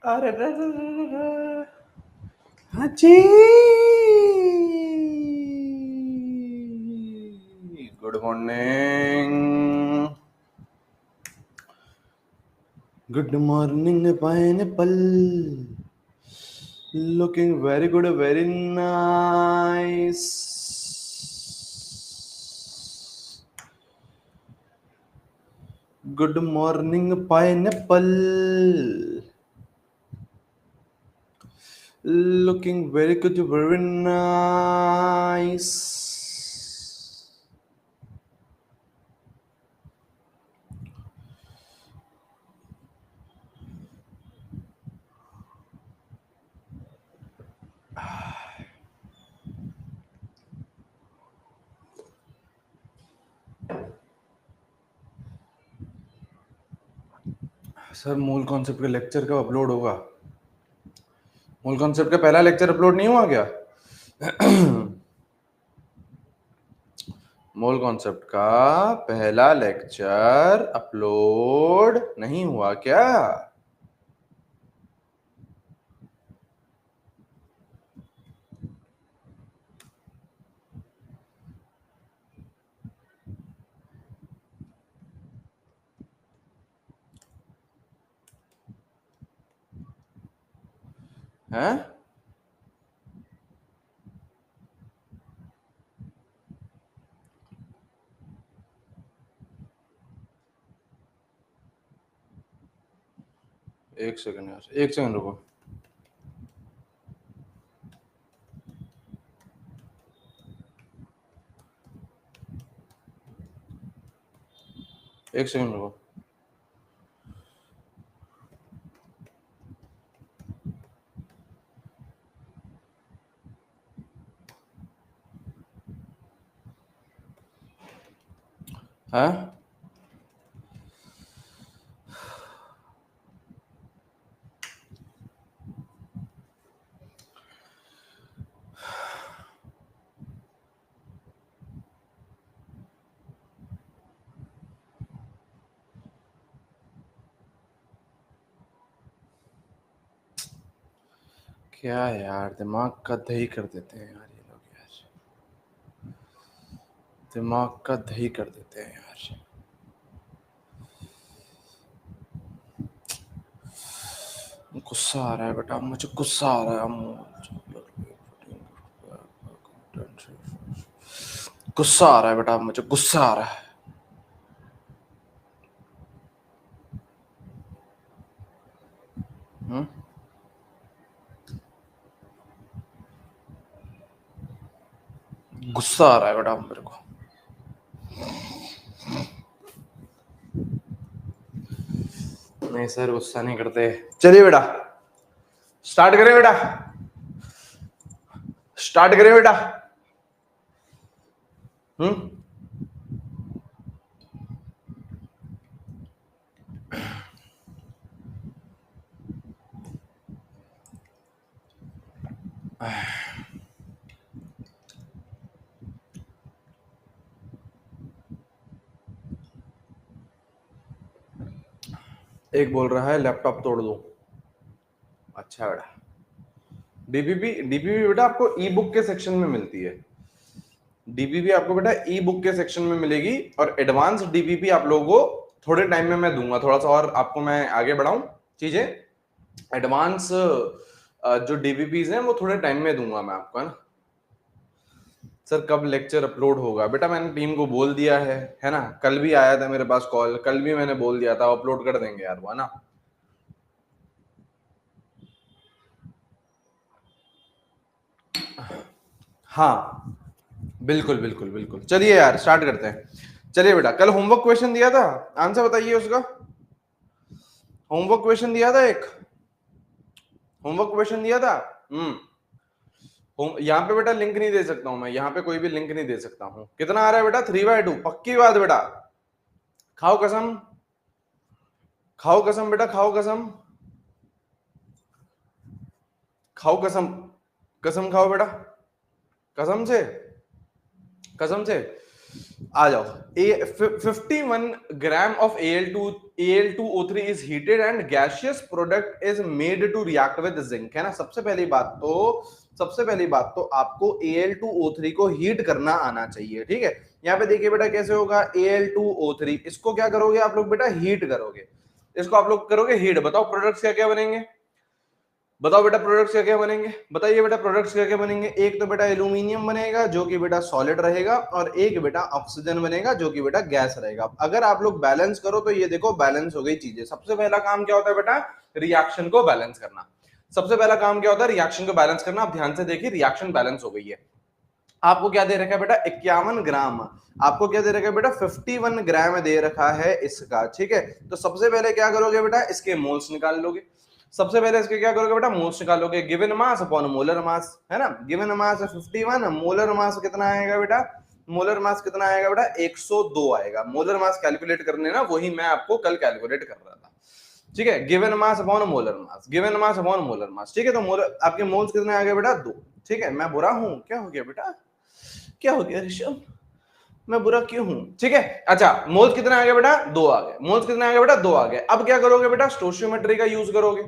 अरे हाँ जी, good morning. Good morning pineapple, looking very good, very nice. Good morning pineapple, looking very good, very nice. Sir मूल concept का लेक्चर कब अपलोड होगा? मूल कॉन्सेप्ट का पहला लेक्चर अपलोड नहीं हुआ क्या? मूल कॉन्सेप्ट का पहला लेक्चर अपलोड नहीं हुआ क्या? हैं? एक सेकंड यार, एक सेकंड रुको। एक सेकंड रुको। हैं? क्या यार, दिमाग का दही कर देते हैं यार ये लोग, यार दिमाग का दही कर देते हैं यार। गुस्सा आ रहा है बेटा, मुझे गुस्सा आ रहा है। गुस्सा आ रहा है बेटा, मुझे गुस्सा आ रहा है। गुस्सा आ रहा है बेटा मेरे को। नहीं सर, गुस्सा नहीं करते। चलिए बेटा, स्टार्ट करें बेटा, स्टार्ट करें बेटा। एक बोल रहा है लैपटॉप तोड़ दो। अच्छा बेटा, डीपीपी बेटा आपको ई बुक के सेक्शन में मिलती है। डीपीपी आपको बेटा ई बुक के सेक्शन में मिलेगी, और एडवांस डीपीपी आप लोगों को थोड़े टाइम में मैं दूंगा। थोड़ा सा और आपको मैं आगे बढ़ाऊं चीजें, एडवांस जो डीपीपीज हैं वो थोड़े टाइम में दूंगा मैं आपको, है ना। सर कब लेक्चर अपलोड होगा? बेटा मैंने टीम को बोल दिया है ना। कल भी आया था मेरे पास कॉल, कल भी मैंने बोल दिया था अपलोड कर देंगे यार वो, है ना। हाँ बिल्कुल बिल्कुल बिल्कुल। चलिए यार स्टार्ट करते हैं। चलिए बेटा, कल होमवर्क क्वेश्चन दिया था, आंसर बताइए उसका। होमवर्क क्वेश्चन दिया था एक, होमवर्क क्वेश्चन दिया था। यहाँ पे बेटा लिंक नहीं दे सकता हूं मैं, यहाँ पे कोई भी लिंक नहीं दे सकता हूँ। कितना आ रहा है बेटा? 3/2 पक्की बात बेटा? खाओ कसम, खाओ कसम बेटा, खाओ कसम, खाओ कसम, कसम खाओ बेटा, कसम से, कसम से। आ जाओ। 51 gram of Al2O3 is heated and gaseous product is made to react with zinc, है ना। सबसे पहली बात तो आपको Al2O3 को हीट करना आना चाहिए, ठीक है। यहाँ पे देखिए बेटा कैसे होगा, Al2O3 इसको क्या करोगे आप लोग बेटा, हीट करोगे। इसको आप लोग करोगे हीट। बताओ प्रोडक्ट्स क्या क्या बनेंगे, बताओ बेटा प्रोडक्ट्स क्या क्या बनेंगे, बताइए बेटा प्रोडक्ट्स क्या क्या बनेंगे। एक तो बेटा एल्यूमिनियम बनेगा जो कि बेटा सॉलिड रहेगा, और एक बेटा ऑक्सीजन बनेगा जो कि बेटा गैस रहेगा। अगर आप लोग बैलेंस करो तो ये देखो बैलेंस हो गई चीजें। सबसे पहला काम क्या होता है बेटा, रिएक्शन को बैलेंस करना। सबसे पहला काम क्या होता है, रिएक्शन को बैलेंस करना। आप ध्यान से देखिए रिएक्शन बैलेंस हो गई है। आपको क्या दे रखा है बेटा, 51 ग्राम। आपको क्या दे रखा है बेटा, 51 ग्राम दे रखा है इसका, ठीक है। तो सबसे पहले क्या करोगे बेटा, इसके मोल्स निकाल लोगे। सबसे पहले इसके क्या करोगे बेटा, मोल्स निकालोगे। Given mass upon molar mass, है ना। गिवन मास 51, मोलर मास कितना आएगा बेटा, मोलर मास कितना आएगा बेटा, 102 आएगा। मोलर मास कैलकुलेट करने ना, वही मैं आपको कल कैलकुलेट कर रहा था, ठीक है। Given mass upon molar mass, given mass upon molar mass, ठीक है। तो मोलर आपके मोल्स कितने आ गए बेटा, 2, ठीक है। मैं बुरा हूं, क्या हो गया बेटा, क्या हो गया ऋषभ, मैं बुरा क्यों हूं, ठीक है। अच्छा मोल्स कितने आ गए बेटा, 2 आ गए। मोल्स कितने आ गए बेटा, 2 आ गए। अब क्या करोगे बेटा, स्टोइचियोमेट्री का यूज करोगे।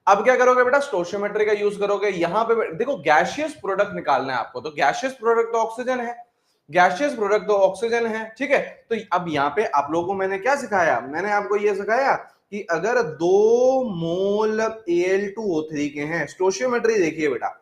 अब क्या करोगे बेटा, स्टोइचियोमेट्री का यूज करोगे। यहां पे देखो गैसियस प्रोडक्ट निकालना है आपको, तो गैसियस प्रोडक्ट तो ऑक्सीजन है, गैसियस प्रोडक्ट तो ऑक्सीजन है, ठीक है। तो अब यहाँ पे आप लोगों को मैंने क्या सिखाया, मैंने आपको ये सिखाया कि अगर 2 मोल Al2O3 के हैं, स्टोइचियोमेट्री देखिए बेटा,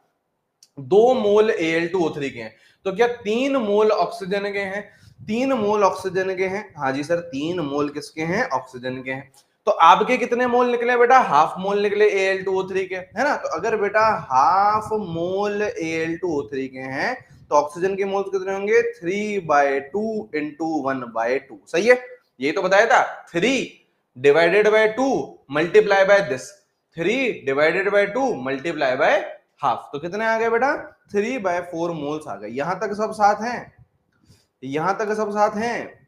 2 मोल Al2O3 के हैं, तो क्या 3 मोल ऑक्सीजन के हैं, 3 मोल ऑक्सीजन के हैं, हाँ जी सर 3 मोल किसके हैं, ऑक्सीजन के हैं। तो आपके कितने मोल निकले बेटा, हाफ मोल निकले Al2O3 के, है ना। तो अगर बेटा हाफ मोल Al2O3 के हैं तो ऑक्सीजन के मोल्स कितने होंगे, 3/2 इंटू 1/2, सही है। ये तो बताया था, 3 divided by 2 multiply by this, 3 divided by 2 multiply by half, तो कितने आ गए बेटा, 3/4 मोल्स आ गए। यहां तक सब साथ हैं, यहां तक सब साथ हैं,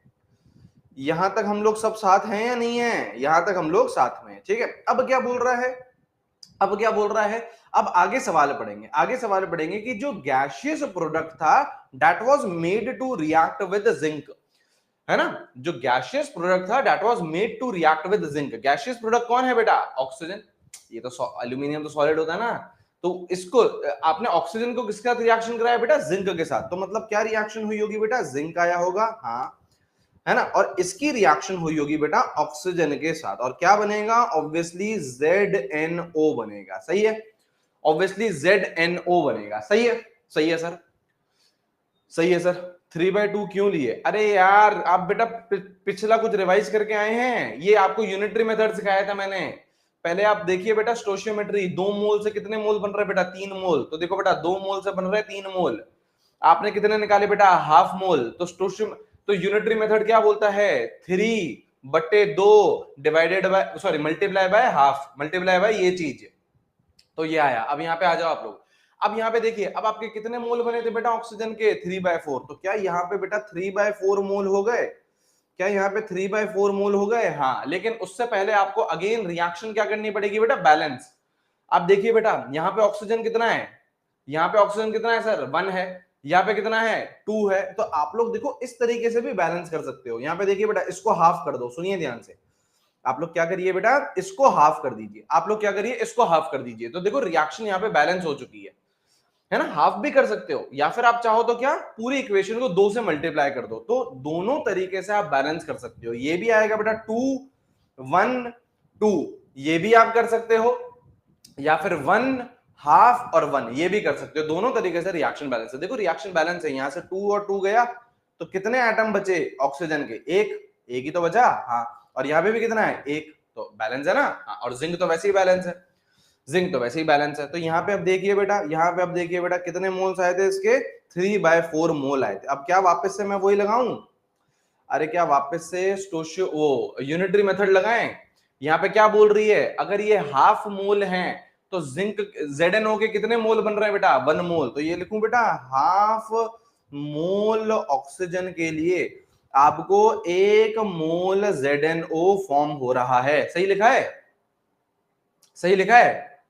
यहां तक हम लोग सब साथ हैं या नहीं है, यहां तक हम लोग साथ में हैं, ठीक है। अब क्या बोल रहा है, अब क्या बोल रहा है, अब आगे सवाल पढ़ेंगे, आगे सवाल पढ़ेंगे कि जो गैसियस प्रोडक्ट था that was made to react with zinc, है ना। जो गैसियस प्रोडक्ट था that was made to react with zinc. Gaseous product कौन है बेटा, ऑक्सीजन। ये तो एल्यूमिनियम तो सॉलिड होता है ना, तो इसको आपने ऑक्सीजन को किसके साथ रिएक्शन कराया बेटा, जिंक के साथ। तो मतलब क्या रिएक्शन हुई होगी बेटा, जिंक आया होगा, हाँ, है ना। और इसकी रिएक्शन हुई होगी बेटा ऑक्सीजन के साथ, और क्या बनेगा, ऑब्वियसली ZNO बनेगा, सही है। ऑब्वियसली ZNO बनेगा, सही है, सही है सर, सही है सर। 3/2 क्यों लिए, अरे यार आप बेटा पिछला कुछ रिवाइज करके आए हैं, ये आपको यूनिटरी मेथड सिखाया था मैंने। पहले आप देखिए बेटा स्टोइचियोमेट्री, 2 मोल से कितने मोल बन रहे हैं बेटा, 3 मोल। तो देखो बेटा 2 मोल से बन रहे हैं 3 मोल, आपने कितने निकाले बेटा, हाफ मोल। तो तो यूनिटरी मेथड क्या बोलता है, 3/2 divided by, sorry multiply by half, multiply by ये चीज, तो ये आया। अब यहाँ पे आ जाओ आप लोग, अब यहाँ पे देखिए, अब आपके कितने मोल बने थे बेटा ऑक्सीजन के, 3/4। तो क्या यहाँ पे बेटा 3/4 मोल हो गए, क्या यहाँ पे 3/4 मोल हो गए, हाँ। लेकिन उससे पहले आपको अगेन रिएक्शन क्या करनी पड़ेगी बेटा, बैलेंस। अब देखिए बेटा यहाँ पे ऑक्सीजन कितना है, यहाँ पे ऑक्सीजन कितना है सर, 1 है। यहाँ पे कितना है, 2 है। तो आप लोग देखो इस तरीके से भी बैलेंस कर सकते हो। यहाँ पे देखिए बेटा इसको हाफ कर दो, सुनिए ध्यान से। आप लोग क्या करिए बेटा, इसको हाफ कर दीजिए, आप लोग क्या करिए, इसको हाफ कर दीजिए। तो देखो रिएक्शन यहाँ पे बैलेंस हो चुकी है ना। हाफ भी कर सकते हो, या फिर आप चाहो तो क्या पूरी इक्वेशन को 2 से मल्टीप्लाई कर दो। तो दोनों तरीके से आप बैलेंस कर सकते हो। ये भी आएगा बेटा 2 1 2, ये भी आप कर सकते हो, या फिर 1 हाफ और 1 ये भी कर सकते हो। दोनों तरीके से रिएक्शन बैलेंस है। देखो रिएक्शन बैलेंस है, यहां से 2 और 2 गया तो कितने एटम बचे ऑक्सीजन के, एक ही तो बचा, हाँ। और यहाँ पे भी कितना है, एक, तो बैलेंस है ना, हाँ। और जिंक तो वैसे ही बैलेंस है, जिंक तो वैसे ही बैलेंस है। तो यहाँ पे अब देखिए बेटा, यहाँ पे अब देखिए बेटा कितने मोल्स आए थे इसके, 3/4 मोल आए थे। अब क्या वापस से मैं वही लगाऊं, अरे क्या वापस से स्टोशियो वो यूनिटरी मेथड लगाएं। यहाँ पे क्या बोल रही है, अगर ये हाफ मोल हैं तो जिंक ZNO के कितने मोल बन रहे हैं बेटा, 1 मोल। तो ये लिखूं बेटा, हाफ मोल ऑक्सीजन के लिए आपको 1 मोल ZNO फॉर्म हो रहा है। सही लिखा है, सही लिखा है,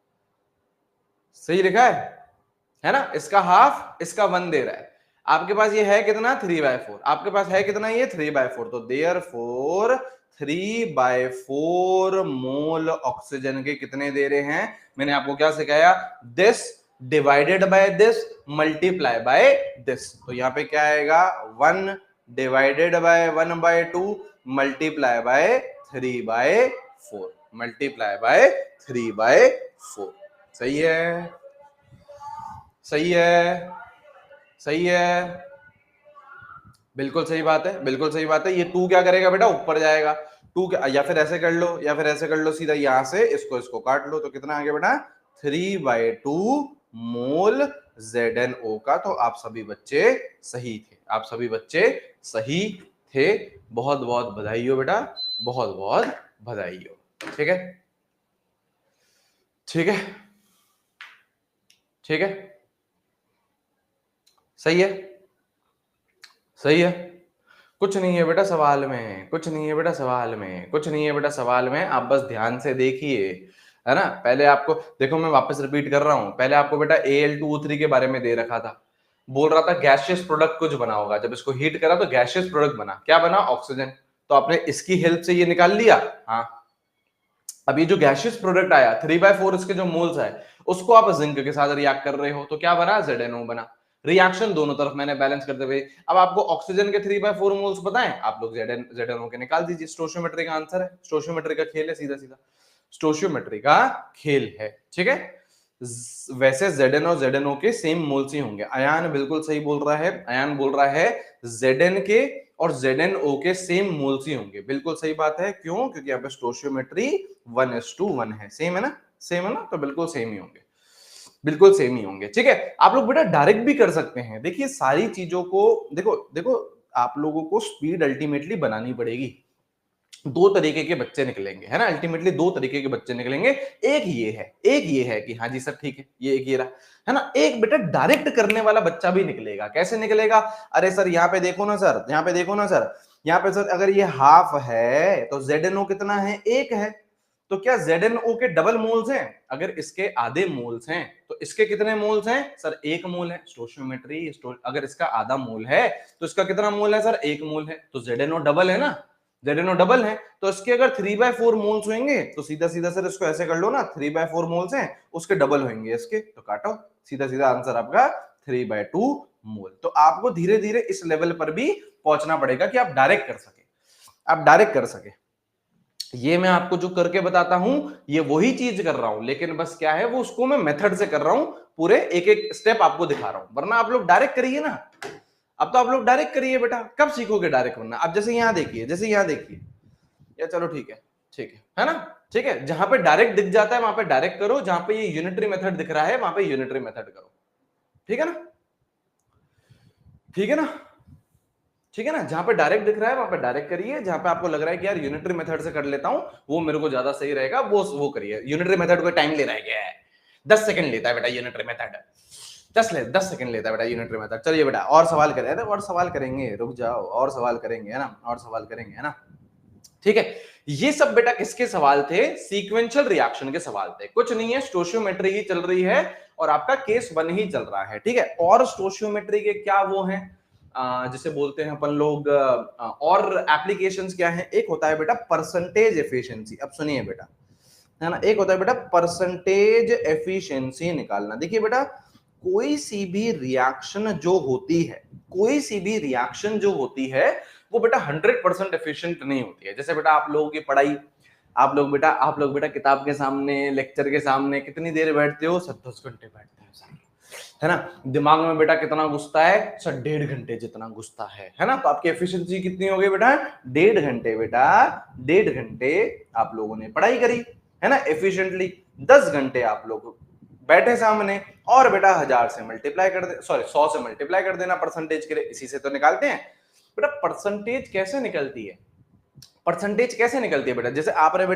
सही लिखा है ना। इसका हाफ इसका 1 दे रहा है। आपके पास ये है कितना 3/4, आपके पास है कितना ये 3/4, तो देयरफॉर 3/4 मोल ऑक्सीजन के कितने दे रहे हैं? मैंने आपको क्या सिखाया? This divided by this multiply by this. तो यहाँ पे क्या आएगा? 1 divided by 1/2 multiply by 3/4, multiply by 3/4। सही है, सही है, सही है, बिल्कुल सही बात है, बिल्कुल सही बात है। ये 2 क्या करेगा बेटा? ऊपर जाएगा। 2 या फिर ऐसे कर लो, या फिर ऐसे कर लो, सीधा यहां से इसको इसको काट लो, तो कितना आ गया बेटा? 3/2 मोल ZnO का। तो आप सभी बच्चे सही थे, आप सभी बच्चे सही थे। बहुत बहुत बधाई हो बेटा, बहुत बहुत बधाई हो। ठीक है, ठीक है, ठीक है, सही है, सही है। कुछ नहीं है बेटा सवाल में, कुछ नहीं है बेटा सवाल में, कुछ नहीं है बेटा सवाल में। आप बस ध्यान से देखिए, है ना। पहले आपको देखो, मैं वापस रिपीट कर रहा हूं, पहले आपको बेटा Al2O3 के बारे में दे रखा था। बोल रहा था गैसियस प्रोडक्ट कुछ बना होगा, जब इसको हीट करा तो गैसियस प्रोडक्ट बना। क्या बना? ऑक्सीजन। तो आपने इसकी हेल्प से ये निकाल लिया। हाँ, अब ये जो गैसियस प्रोडक्ट आया 3/4 इसके जो मोल्स है, उसको आप जिंक के साथ रिएक्ट कर रहे हो, तो क्या बना? ZnO बना। रिएक्शन दोनों तरफ मैंने बैलेंस करते हुए। अब आपको ऑक्सीजन के 3/4 मोल्स पता है, आप लोग ZnO के निकाल दीजिए। स्टोशियोमेट्री का आंसर है, स्टोशियोमेट्री का खेल है, सीधा सीधा स्टोशियोमेट्री का खेल है। ठीक है, वैसे ZnO के सेम मोल्स ही होंगे। अयान बिल्कुल सही बोल रहा है, अयान बोल रहा है Zn के और ZnO के सेम मोल्स ही होंगे। बिल्कुल सही बात है। क्यों? क्योंकि यहाँ पे स्टोशियोमेट्री 1:1 है। सेम है ना, सेम है ना, तो बिल्कुल सेम ही होंगे, बिल्कुल सेम ही होंगे। ठीक है, आप लोग बेटा डायरेक्ट भी कर सकते हैं। देखिए सारी चीजों को देखो, देखो आप लोगों को स्पीड अल्टीमेटली बनानी पड़ेगी। दो तरीके के बच्चे निकलेंगे, है ना, अल्टीमेटली दो तरीके के बच्चे निकलेंगे। एक ये है, एक ये है कि हाँ जी सर ठीक है, ये एक ये रहा, है ना। एक बेटा डायरेक्ट करने वाला बच्चा भी निकलेगा। कैसे निकलेगा? अरे सर यहाँ पे देखो ना सर, यहाँ पे देखो ना सर, यहाँ पे सर अगर ये हाफ है तो ZnO कितना है? 1 है। तो क्या ZnO के डबल मोल्स हैं? अगर इसके आधे मोल्स हैं तो इसके कितने मोल्स हैं? सर 1 मोल है। स्टोशियोमेट्री अगर इसका आधा मोल है तो इसका कितना मोल है? सर 1 मोल है। तो ZnO डबल है ना, ZnO डबल है। तो इसके अगर 3/4 मोल्स होंगे तो सीधा सीधा सर इसको ऐसे कर लो ना, 3/4 मोल्स हैं, उसके डबल होंगे इसके, तो काटो, सीधा सीधा आंसर आपका 3/2 मोल। तो आपको धीरे धीरे इस लेवल पर भी पहुंचना पड़ेगा कि आप डायरेक्ट कर सके, आप डायरेक्ट कर सके। ये मैं आपको जो करके बताता हूं ये वही चीज कर रहा हूं, लेकिन बस क्या है वो उसको मैं मेथड से कर रहा हूं, पूरे एक एक स्टेप आपको दिखा रहा हूं। वरना आप लोग डायरेक्ट करिए ना, अब तो आप लोग डायरेक्ट करिए बेटा। कब सीखोगे डायरेक्ट करना? अब जैसे यहां देखिए, जैसे यहां देखिए, या चलो ठीक है, ठीक है ना, ठीक है। जहां पे डायरेक्ट दिख जाता है वहां पे डायरेक्ट करो, जहां पे ये यूनिटरी मेथड दिख रहा है वहां पे यूनिटरी मेथड करो। ठीक है ना, ठीक है ना, ठीक है ना। जहां पे डायरेक्ट दिख रहा है वहां पे डायरेक्ट करिए, जहां पे आपको लग रहा है कि यार यूनिटरी मेथड से कर लेता हूं वो मेरे को ज्यादा सही रहेगा, वो करिए। यूनिटरी मेथड को टाइम ले रहा है क्या है? 10 सेकंड लेता है बेटा यूनिटरी मेथड, 10 सेकंड लेता है बेटा यूनिटरी मेथड। चलिए बेटा और सवाल करें, और सवाल करेंगे, रुक जाओ, और सवाल करेंगे, है ना, और सवाल करेंगे, है ना। ठीक है, ये सब बेटा किसके सवाल थे? सीक्वेंशियल रिएक्शन के सवाल थे। कुछ नहीं है, स्टोशियोमेट्री ही चल रही है और आपका केस 1 ही चल रहा है। ठीक है, और स्टोशियोमेट्री के क्या वो हैं जिसे बोलते हैं अपन लोग, और एप्लीकेशंस क्या है? एक होता है बेटा परसेंटेज एफिशिएंसी। अब सुनिए बेटा, है ना, एक होता है बेटा परसेंटेज एफिशिएंसी निकालना। देखिए बेटा, कोई सी भी रिएक्शन जो होती है, कोई सी भी रिएक्शन जो होती है वो बेटा 100% एफिशिएंट नहीं होती है। जैसे बेटा आप लोगों की पढ़ाई, आप लोग बेटा किताब के सामने, लेक्चर के सामने कितनी देर बैठते हो? सर 10 घंटे बैठते हैं सर, है ना। दिमाग में बेटा कितना घुसता है? सर 1.5 घंटे जितना घुसता है ना। तो आपकी एफिशिएंसी कितनी हो गई बेटा? 1.5 घंटे बेटा, 1.5 घंटे आप लोगों ने पढ़ाई करी, है ना, एफिशिएंटली। 10 घंटे आप लोग बैठे सामने, और बेटा 1000 से मल्टीप्लाई कर दे, सॉरी 100 से मल्टीप्लाई कर देना परसेंटेज के लिए। इसी से तो निकालते हैं बेटा। परसेंटेज कैसे निकलती है? परसेंटेज कैसे निकलती है बेटा? जैसे आपने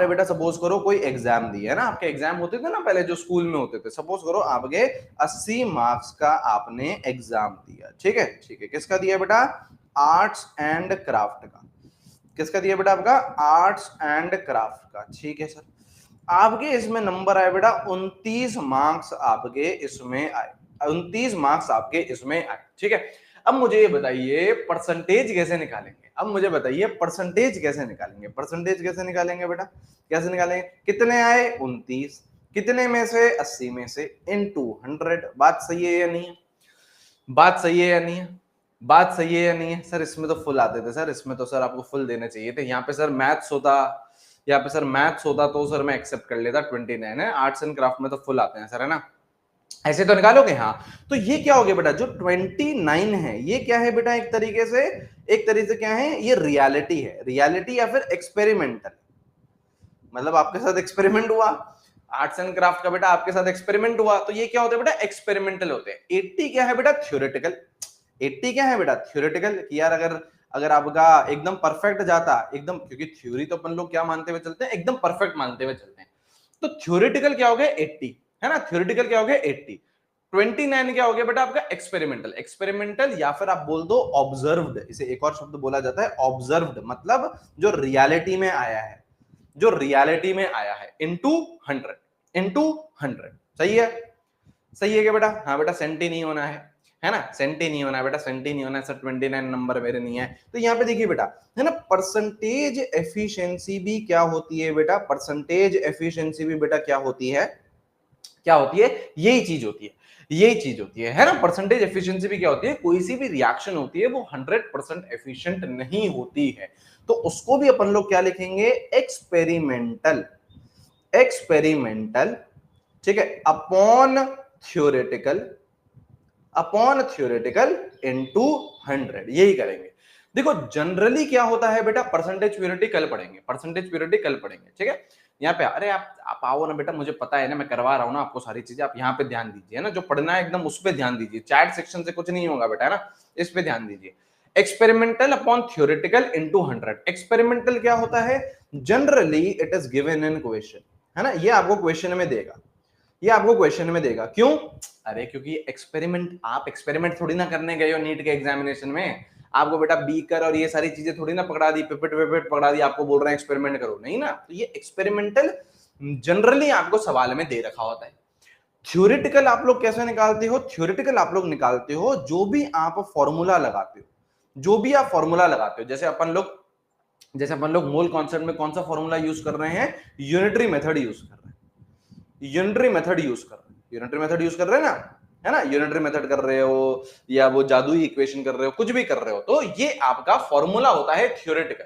बेटा सपोज करो कोई एग्जाम दिया, है ना, आपके एग्जाम होते थे ना पहले जो स्कूल में होते थे। सपोज करो आपके 80 मार्क्स का आपने एग्जाम दिया। ठीक है, ठीक है, किसका दिया बेटा? आर्ट्स एंड क्राफ्ट का। किसका दिया बेटा? आपका आर्ट्स एंड क्राफ्ट का। ठीक है सर, आपके इसमें नंबर आए बेटा 29 मार्क्स आपके इसमें आए, 29 मार्क्स आपके इसमें आए। ठीक है। अब मुझे ये बताइए परसेंटेज कैसे निकालेंगे, अब मुझे बताइए परसेंटेज कैसे निकालेंगे, परसेंटेज कैसे निकालेंगे बेटा, कैसे निकालेंगे, कितने आए 29, कितने में से 80 में से इनटू 100, बात सही है या नहीं है, बात सही है या नहीं है, बात सही है या नहीं है। सर इसमें तो फुल आते थे सर, इसमें तो सर आपको फुल देने चाहिए थे, यहाँ पे सर मैथ्स होता, यहाँ पे सर मैथ्स होता तो सर मैं एक्सेप्ट कर लेता, 29 है, आर्ट्स एंड क्राफ्ट में तो फुल आते हैं सर, है ना, ऐसे तो निकालोगे। हाँ तो ये क्या हो गया बेटा, जो 29 है ये क्या है बेटा, एक तरीके से, एक तरीके से क्या है, ये रियलिटी है, रियलिटी या फिर एक्सपेरिमेंटल, मतलब आपके साथ एक्सपेरिमेंट हुआ, आर्ट्स एंड क्राफ्ट का बेटा आपके साथ एक्सपेरिमेंट हुआ, तो ये क्या होते हैं बेटा, एक्सपेरिमेंटल होते हैं। 80 क्या है बेटा, थ्योरेटिकल, 80 क्या है बेटा, थ्योरेटिकल, कि यार अगर अगर आपका एकदम परफेक्ट जाता एकदम, क्योंकि थ्योरी तो अपन लोग क्या मानते हुए चलते हैं, एकदम परफेक्ट मानते हुए चलते हैं, तो थ्योरेटिकल क्या हो गया 80, है ना, थ्योरेटिकल क्या हो गया 80, 29 क्या हो गया बेटा आपका एक्सपेरिमेंटल, एक्सपेरिमेंटल या फिर आप बोल दो ऑब्जर्व्ड, इसे एक और शब्द बोला जाता है ऑब्जर्व्ड, मतलब जो रियलिटी में आया है, जो रियलिटी में आया है, इनटू 100, इनटू 100, सही है, सही है क्या बेटा, हाँ बेटा सेंटी नहीं होना है ना, सेंटी नहीं होना है बेटा, सेंटी नहीं होना है सर, 29 नंबर मेरे नहीं है। तो यहाँ पे देखिए बेटा, है ना, परसेंटेज एफिशिएंसी भी क्या होती है बेटा, परसेंटेज एफिशिएंसी भी बेटा क्या होती है, क्या होती है, यही चीज होती है, यही चीज होती है ना, परसेंटेज एफिशिएंसी भी क्या होती है, कोई सी भी रिएक्शन होती है वो 100% एफिशिएंट नहीं होती है, तो उसको भी अपन लोग क्या लिखेंगे, एक्सपेरिमेंटल, एक्सपेरिमेंटल, ठीक है, upon theoretical, upon theoretical into 100, यही करेंगे। देखो जनरली क्या होता है बेटा, परसेंटेज प्योरिटी कल पढ़ेंगे, परसेंटेज प्योरिटी कल पढ़ेंगे, ठीक है। यहाँ पे अरे आप आओ ना बेटा, मुझे पता है ना, मैं करवा रहा हूँ ना आपको सारी चीजें, आप यहाँ पे ध्यान दीजिए ना, जो पढ़ना है एकदम उस पर ध्यान दीजिए, चैट सेक्शन से कुछ नहीं होगा बेटा, है ना, इस पे ध्यान दीजिए। Experimental upon theoretical into 100, experimental क्या होता है, generally it is given in question, है ना, ये आपको क्वेश्चन में देगा, ये आपको क्वेश्चन में देगा, क्यों, अरे क्योंकि एक्सपेरिमेंट, आप एक्सपेरिमेंट थोड़ी ना करने गए हो नीट के एग्जामिनेशन में, आपको बेटा बीकर और ये सारी चीजें थोड़ी ना पकड़ा दी, पिपेट विपेट पकड़ा दी, आपको बोल रहे हैं एक्सपेरिमेंट करो, नहीं ना, तो ये एक्सपेरिमेंटल जनरली आपको सवाल में दे रखा होता है। थ्योरेटिकल आप लोग कैसे निकालते हो, थ्योरेटिकल आप लोग निकालते हो जो भी आप फॉर्मूला लगाते हो, जो भी आप फॉर्मूला लगाते हो, जैसे अपन लोग मोल कॉन्सेप्ट में कौन सा फॉर्मूला यूज कर रहे हैं, यूनिटरी मेथड यूज कर रहे हैं, यूनिटरी मेथड यूज कर रहे हैं, यूनिटरी मेथड यूज कर रहे हैं ना, है ना, यूनिटरी मेथड कर रहे हो या वो जादुई इक्वेशन कर रहे हो, कुछ भी कर रहे हो, तो ये आपका फॉर्मूला होता है थ्योरेटिकल।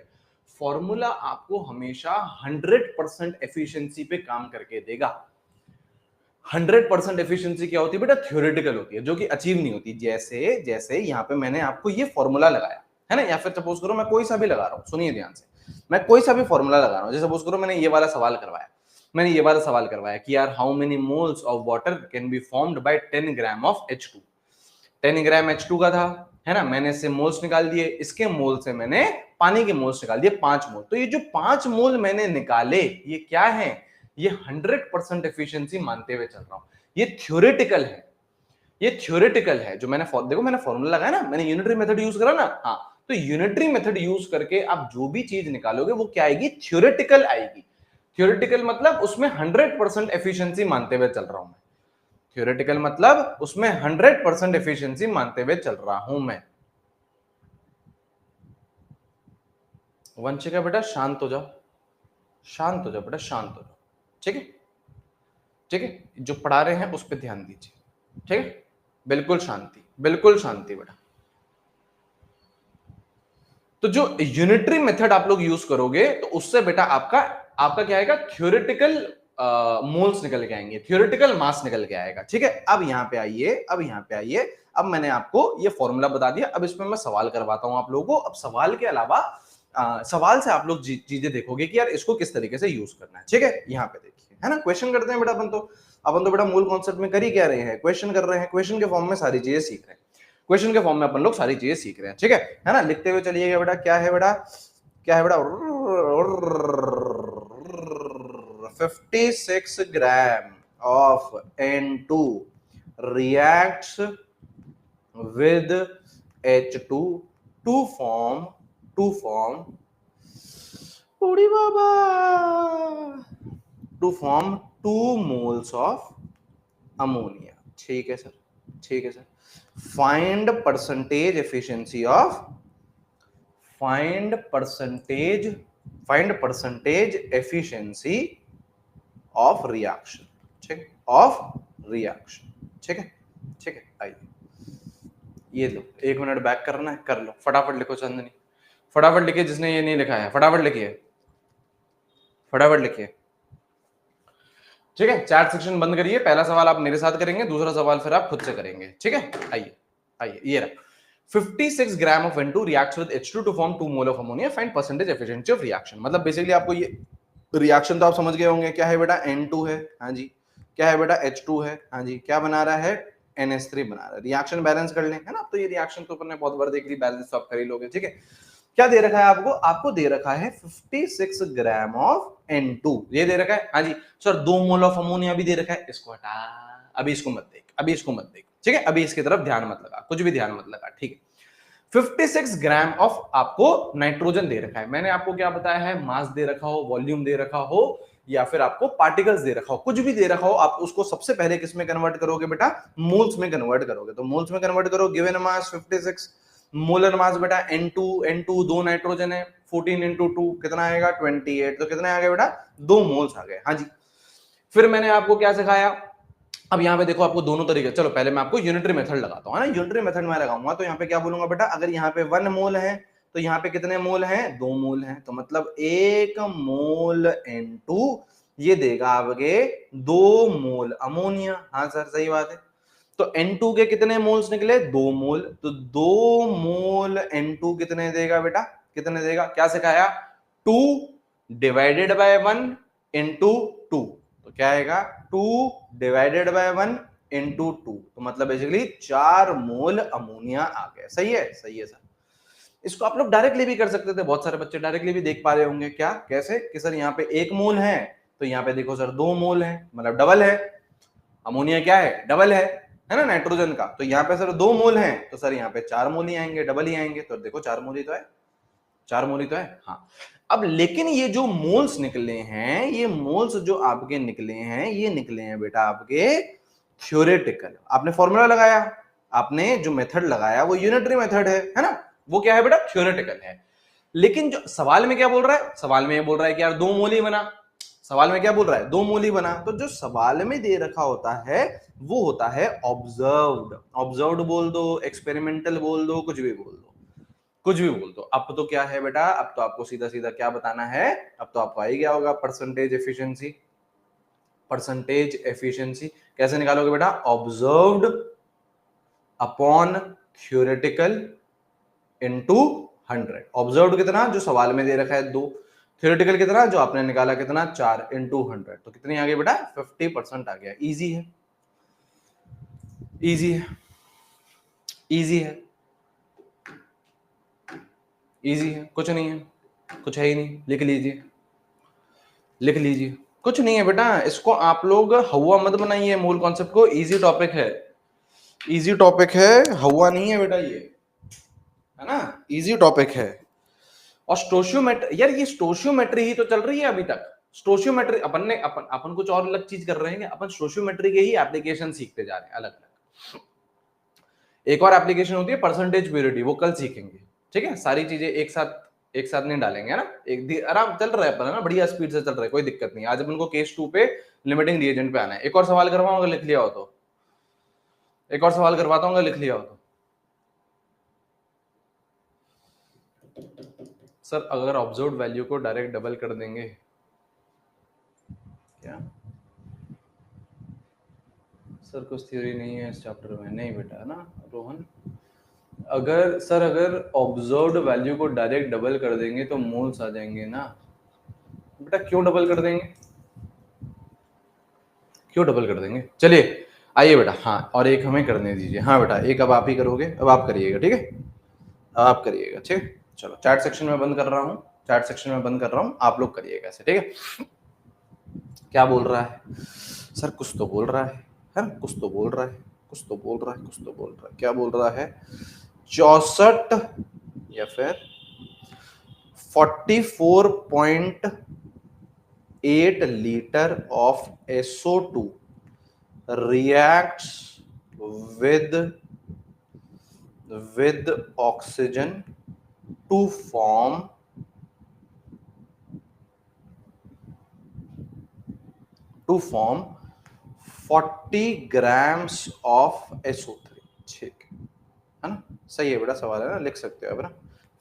फॉर्मूला आपको हमेशा 100% एफिशिएंसी पे काम करके देगा। 100% एफिशिएंसी क्या होती है बेटा, थ्योरेटिकल होती है, जो कि अचीव नहीं होती, जैसे जैसे यहाँ पे मैंने आपको ये फॉर्मूला लगाया है ना, या फिर सपोज करो मैं कोई सा भी लगा रहा हूँ, सुनिए ध्यान से, मैं कोई सा भी फॉर्मूला लगा रहा हूँ, जैसे सपोज करो मैंने ये वाला सवाल करवाया, मैंने ये वाला सवाल करवाया कि यार how many moles of water can be formed by 10 gram of H2, 10 gram H2 का था, है ना, मैंने इससे मोल्स निकाल दिए, इसके मोल से मैंने पानी के मोल्स निकाल दिए 5 मोल, तो ये जो 5 मोल मैंने निकाले ये क्या है, ये 100% एफिशिएंसी मानते हुए चल रहा हूं, ये थ्योरेटिकल है, ये थ्योरेटिकल है, जो मैंने देखो मैंने फॉर्मूला लगाया ना, मैंने यूनिटरी मेथड यूज करा ना, हाँ, तो यूनिटरी मेथड यूज करके आप जो भी चीज निकालोगे वो क्या आएगी, थ्योरेटिकल आएगी। थ्योरेटिकल मतलब उसमें 100% एफिशिएंसी मानते हुए चल रहा हूं मैं, थ्योरेटिकल मतलब उसमें 100% एफिशिएंसी मानते हुए चल रहा हूं मैं। वंशिका बेटा शांत हो जाओ, शांत हो जाओ बेटा, शांत हो जाओ, ठीक है, ठीक है, जो पढ़ा रहे हैं उस पर ध्यान दीजिए, ठीक है, बिल्कुल शांति, बिल्कुल शांति बेटा। तो जो यूनिटरी मेथड आप लोग यूज करोगे तो उससे बेटा आपका आपका क्या आएगा, थ्योरेटिकल मोल्स निकल के आएंगे, थ्योरेटिकल मास निकल के आएगा, ठीक है। अब यहाँ पे आइए, अब यहाँ पे आइए, अब मैंने आपको ये फॉर्मूला बता दिया, अब इसमें मैं सवाल करवाता हूं आप लोगों को। अब सवाल के अलावा सवाल से आप लोग चीजें देखोगे कि यार इसको किस तरीके से यूज करना है, ठीक है। यहाँ पे देखिए, है ना, क्वेश्चन करते हैं बेटा, अपन तो बेटा मूल कॉन्सेप्ट में कर ही क्या रहे हैं, क्वेश्चन कर रहे हैं, क्वेश्चन के फॉर्म में सारी चीजें सीख रहे हैं, क्वेश्चन के फॉर्म में अपन लोग सारी चीजें सीख रहे हैं, ठीक है ना, लिखते हुए चलिएगा बेटा, क्या है बेटा, क्या है बेटा, 56 gram of N2 reacts with H2 to form उड़ी बाबा to form 2 moles of ammonia, ठीक है सर, ठीक है sir. Find percentage efficiency of reaction, ठीक, ऑफ रिएक्शन, ठीक है, ठीक है। आइए ये लो, 1 मिनट बैक करना है, कर लो, फटाफट लिखो चांदनी, फटाफट लिखिए, जिसने ये नहीं लिखा है फटाफट लिखिए, फटाफट लिखिए, ठीक है। चैट सेक्शन बंद करिए, पहला सवाल आप मेरे साथ करेंगे, दूसरा सवाल फिर आप खुद से करेंगे, ठीक है। आइए आइए, ये रहा 56 gram of N2 reacts with H2 to form 2 mole of ammonia, find percentage efficiency of reaction. मतलब बेसिकली आपको ये रिएक्शन तो आप समझ गए होंगे, क्या है बेटा N2 है, हाँ जी, क्या है बेटा H2 है, हाँ जी, क्या बना रहा है NH3 बना रहा है, रिएक्शन बैलेंस कर लें, है ना। तो ये रिएक्शन तो अपन ने बहुत बार देख ली, बैलेंस तो आप कर ही लोगे, ठीक है। क्या दे रखा है आपको, आपको दे रखा है 56 ग्राम ऑफ N2, ये दे रखा है, हाँ जी सर 2 मोल ऑफ अमोनिया भी दे रखा है, इसको हटा, अभी इसको मत देख, अभी इसको मत देख, ठीक है, अभी इसकी तरफ ध्यान मत लगा, कुछ भी ध्यान मत लगा, ठीक है। 56 ग्राम ऑफ आपको नाइट्रोजन दे रखा है, मैंने आपको क्या बताया है, मास दे रखा हो, वॉल्यूम दे रखा हो, या फिर आपको पार्टिकल्स दे रखा हो, कुछ भी दे रखा हो, आप उसको सबसे पहले किस में कन्वर्ट करोगे बेटा, मोल्स में कन्वर्ट करोगे। तो मोल्स में कन्वर्ट करो, गिवन मास 56, मोलर मास बेटा N2 2 नाइट्रोजन है, 14 into 2 कितना आएगा 28, तो कितने आ गए बेटा 2 मोल्स आ गए, हाँ जी। फिर मैंने आपको क्या सिखाया, अब यहाँ पे देखो आपको दोनों तरीके, चलो पहले मैं आपको यूनिटरी मेथड लगाता हूँ, है ना, यूनिटरी मेथड में लगाऊंगा तो यहाँ पे क्या बोलूंगा बेटा, अगर यहाँ पे 1 मोल है तो यहाँ पे कितने मोल हैं, 2 मोल हैं, तो मतलब 1 मोल N2 ये देगा आपके 2 मोल अमोनिया, हाँ सर सही बात है। तो N2 के कितने मोल्स निकले, 2 मोल, तो 2 मोल N2 कितने देगा बेटा, कितने देगा, क्या सिखाया, 2 डिवाइडेड बाय 1 इंटू 2, तो क्या आएगा 2 डिवाइडेड बाय 1 इंटू 2, तो मतलब बेसिकली 4 मोल अमोनिया आ गया, सही है, सही है सर। इसको आप लोग डायरेक्टली भी कर सकते थे, बहुत सारे बच्चे डायरेक्टली भी देख पा रहे होंगे, क्या कैसे, कि सर यहाँ पे 1 मोल है तो यहाँ पे देखो सर 2 मोल है, मतलब डबल है, अमोनिया क्या है, डबल है ना नाइट्रोजन का, तो यहाँ पे सर 2 मोल है तो सर यहाँ पे 4 मोल ही आएंगे, डबल ही आएंगे, तो देखो 4 मोल ही तो है, 4 मोल ही तो है, हाँ। अब लेकिन ये जो मोल्स निकले हैं, ये मोल्स जो आपके निकले हैं, ये निकले हैं बेटा आपके थ्योरेटिकल, आपने फॉर्मूला लगाया, आपने जो मेथड लगाया वो यूनिटरी मेथड है ना, वो क्या है बेटा थ्योरेटिकल है। लेकिन जो सवाल में क्या बोल रहा है, सवाल में ये बोल रहा है कि यार 2 मोल ही बना, सवाल में क्या बोल रहा है, 2 मोल ही बना, तो जो सवाल में दे रखा होता है वो होता है ऑब्जर्व्ड, ऑब्जर्व्ड बोल दो, एक्सपेरिमेंटल बोल दो, कुछ भी बोल दो, कुछ भी बोल दो। अब तो क्या है बेटा, अब तो आपको सीधा सीधा क्या बताना है, अब तो आपको आ ही गया होगा परसेंटेज एफिशिएंसी, परसेंटेज एफिशिएंसी कैसे निकालोगे बेटा, observed upon theoretical into 100, observed कितना जो सवाल में दे रखा है 2, थ्योरेटिकल कितना जो आपने निकाला कितना 4 इनटू 100, तो कितनी आ गई बेटा 50% आ गया। इजी है, इजी है, इजी है, इजी है, कुछ नहीं है, कुछ है ही नहीं, लिख लीजिए, लिख लीजिए, कुछ नहीं है बेटा, इसको आप लोग हवा मत बनाइए, मूल कॉन्सेप्ट को, इजी टॉपिक है, इजी टॉपिक है, हवा नहीं है बेटा ये, है ना, इजी टॉपिक है। और स्टोशियोमेट्री, यार ये स्टोशियोमेट्री ही तो चल रही है अभी तक, स्टोशियोमेट्री अपन कुछ और अलग चीज कर रहे हैं, अपन स्टोशियोमेट्री के ही एप्लीकेशन सीखते जा रहे हैं अलग अलग। एक और एप्लीकेशन होती है परसेंटेज प्योरिटी, वो कल सीखेंगे, ठीक है, सारी चीजें एक साथ नहीं डालेंगे, है ना, एक आराम चल रहा है अपन, है ना, बढ़िया स्पीड से चल रहा है, कोई दिक्कत नहीं। आज अपन को केस 2 पे लिमिटिंग रिएजेंट पे आना है। एक और सवाल करवाऊंगा, लिख लिया हो तो, एक और सवाल करवाता हूँ, लिख लिया हो तो। सर अगर ऑब्जर्व्ड वैल्यू को डायरेक्ट डबल कर देंगे क्या, सर कुछ थ्योरी नहीं है इस चैप्टर में, नहीं बेटा, है ना रोहन, अगर ऑब्जर्व्ड वैल्यू को डायरेक्ट डबल कर देंगे तो मोल्स आ जाएंगे ना बेटा, क्यों डबल कर देंगे, क्यों डबल कर देंगे, चलिए आइए बेटा, हाँ और एक हमें करने दीजिए, हाँ बेटा एक अब आप ही करोगे, अब आप करिएगा, ठीक है, अब आप करिएगा, ठीक, चलो चैट सेक्शन में बंद कर रहा हूँ, चैट सेक्शन में बंद कर रहा हूँ, आप लोग करिएगा ऐसे, ठीक है। क्या बोल रहा है सर, कुछ तो बोल रहा है ना, कुछ तो बोल रहा है, कुछ तो बोल रहा है, कुछ तो बोल रहा है, क्या बोल रहा है, 64 या फिर 44.8 litre of SO2 reacts with with oxygen to form 40 grams of SO3। ठीक है ना, सही है बेटा, सवाल है ना, लिख सकते हो ना।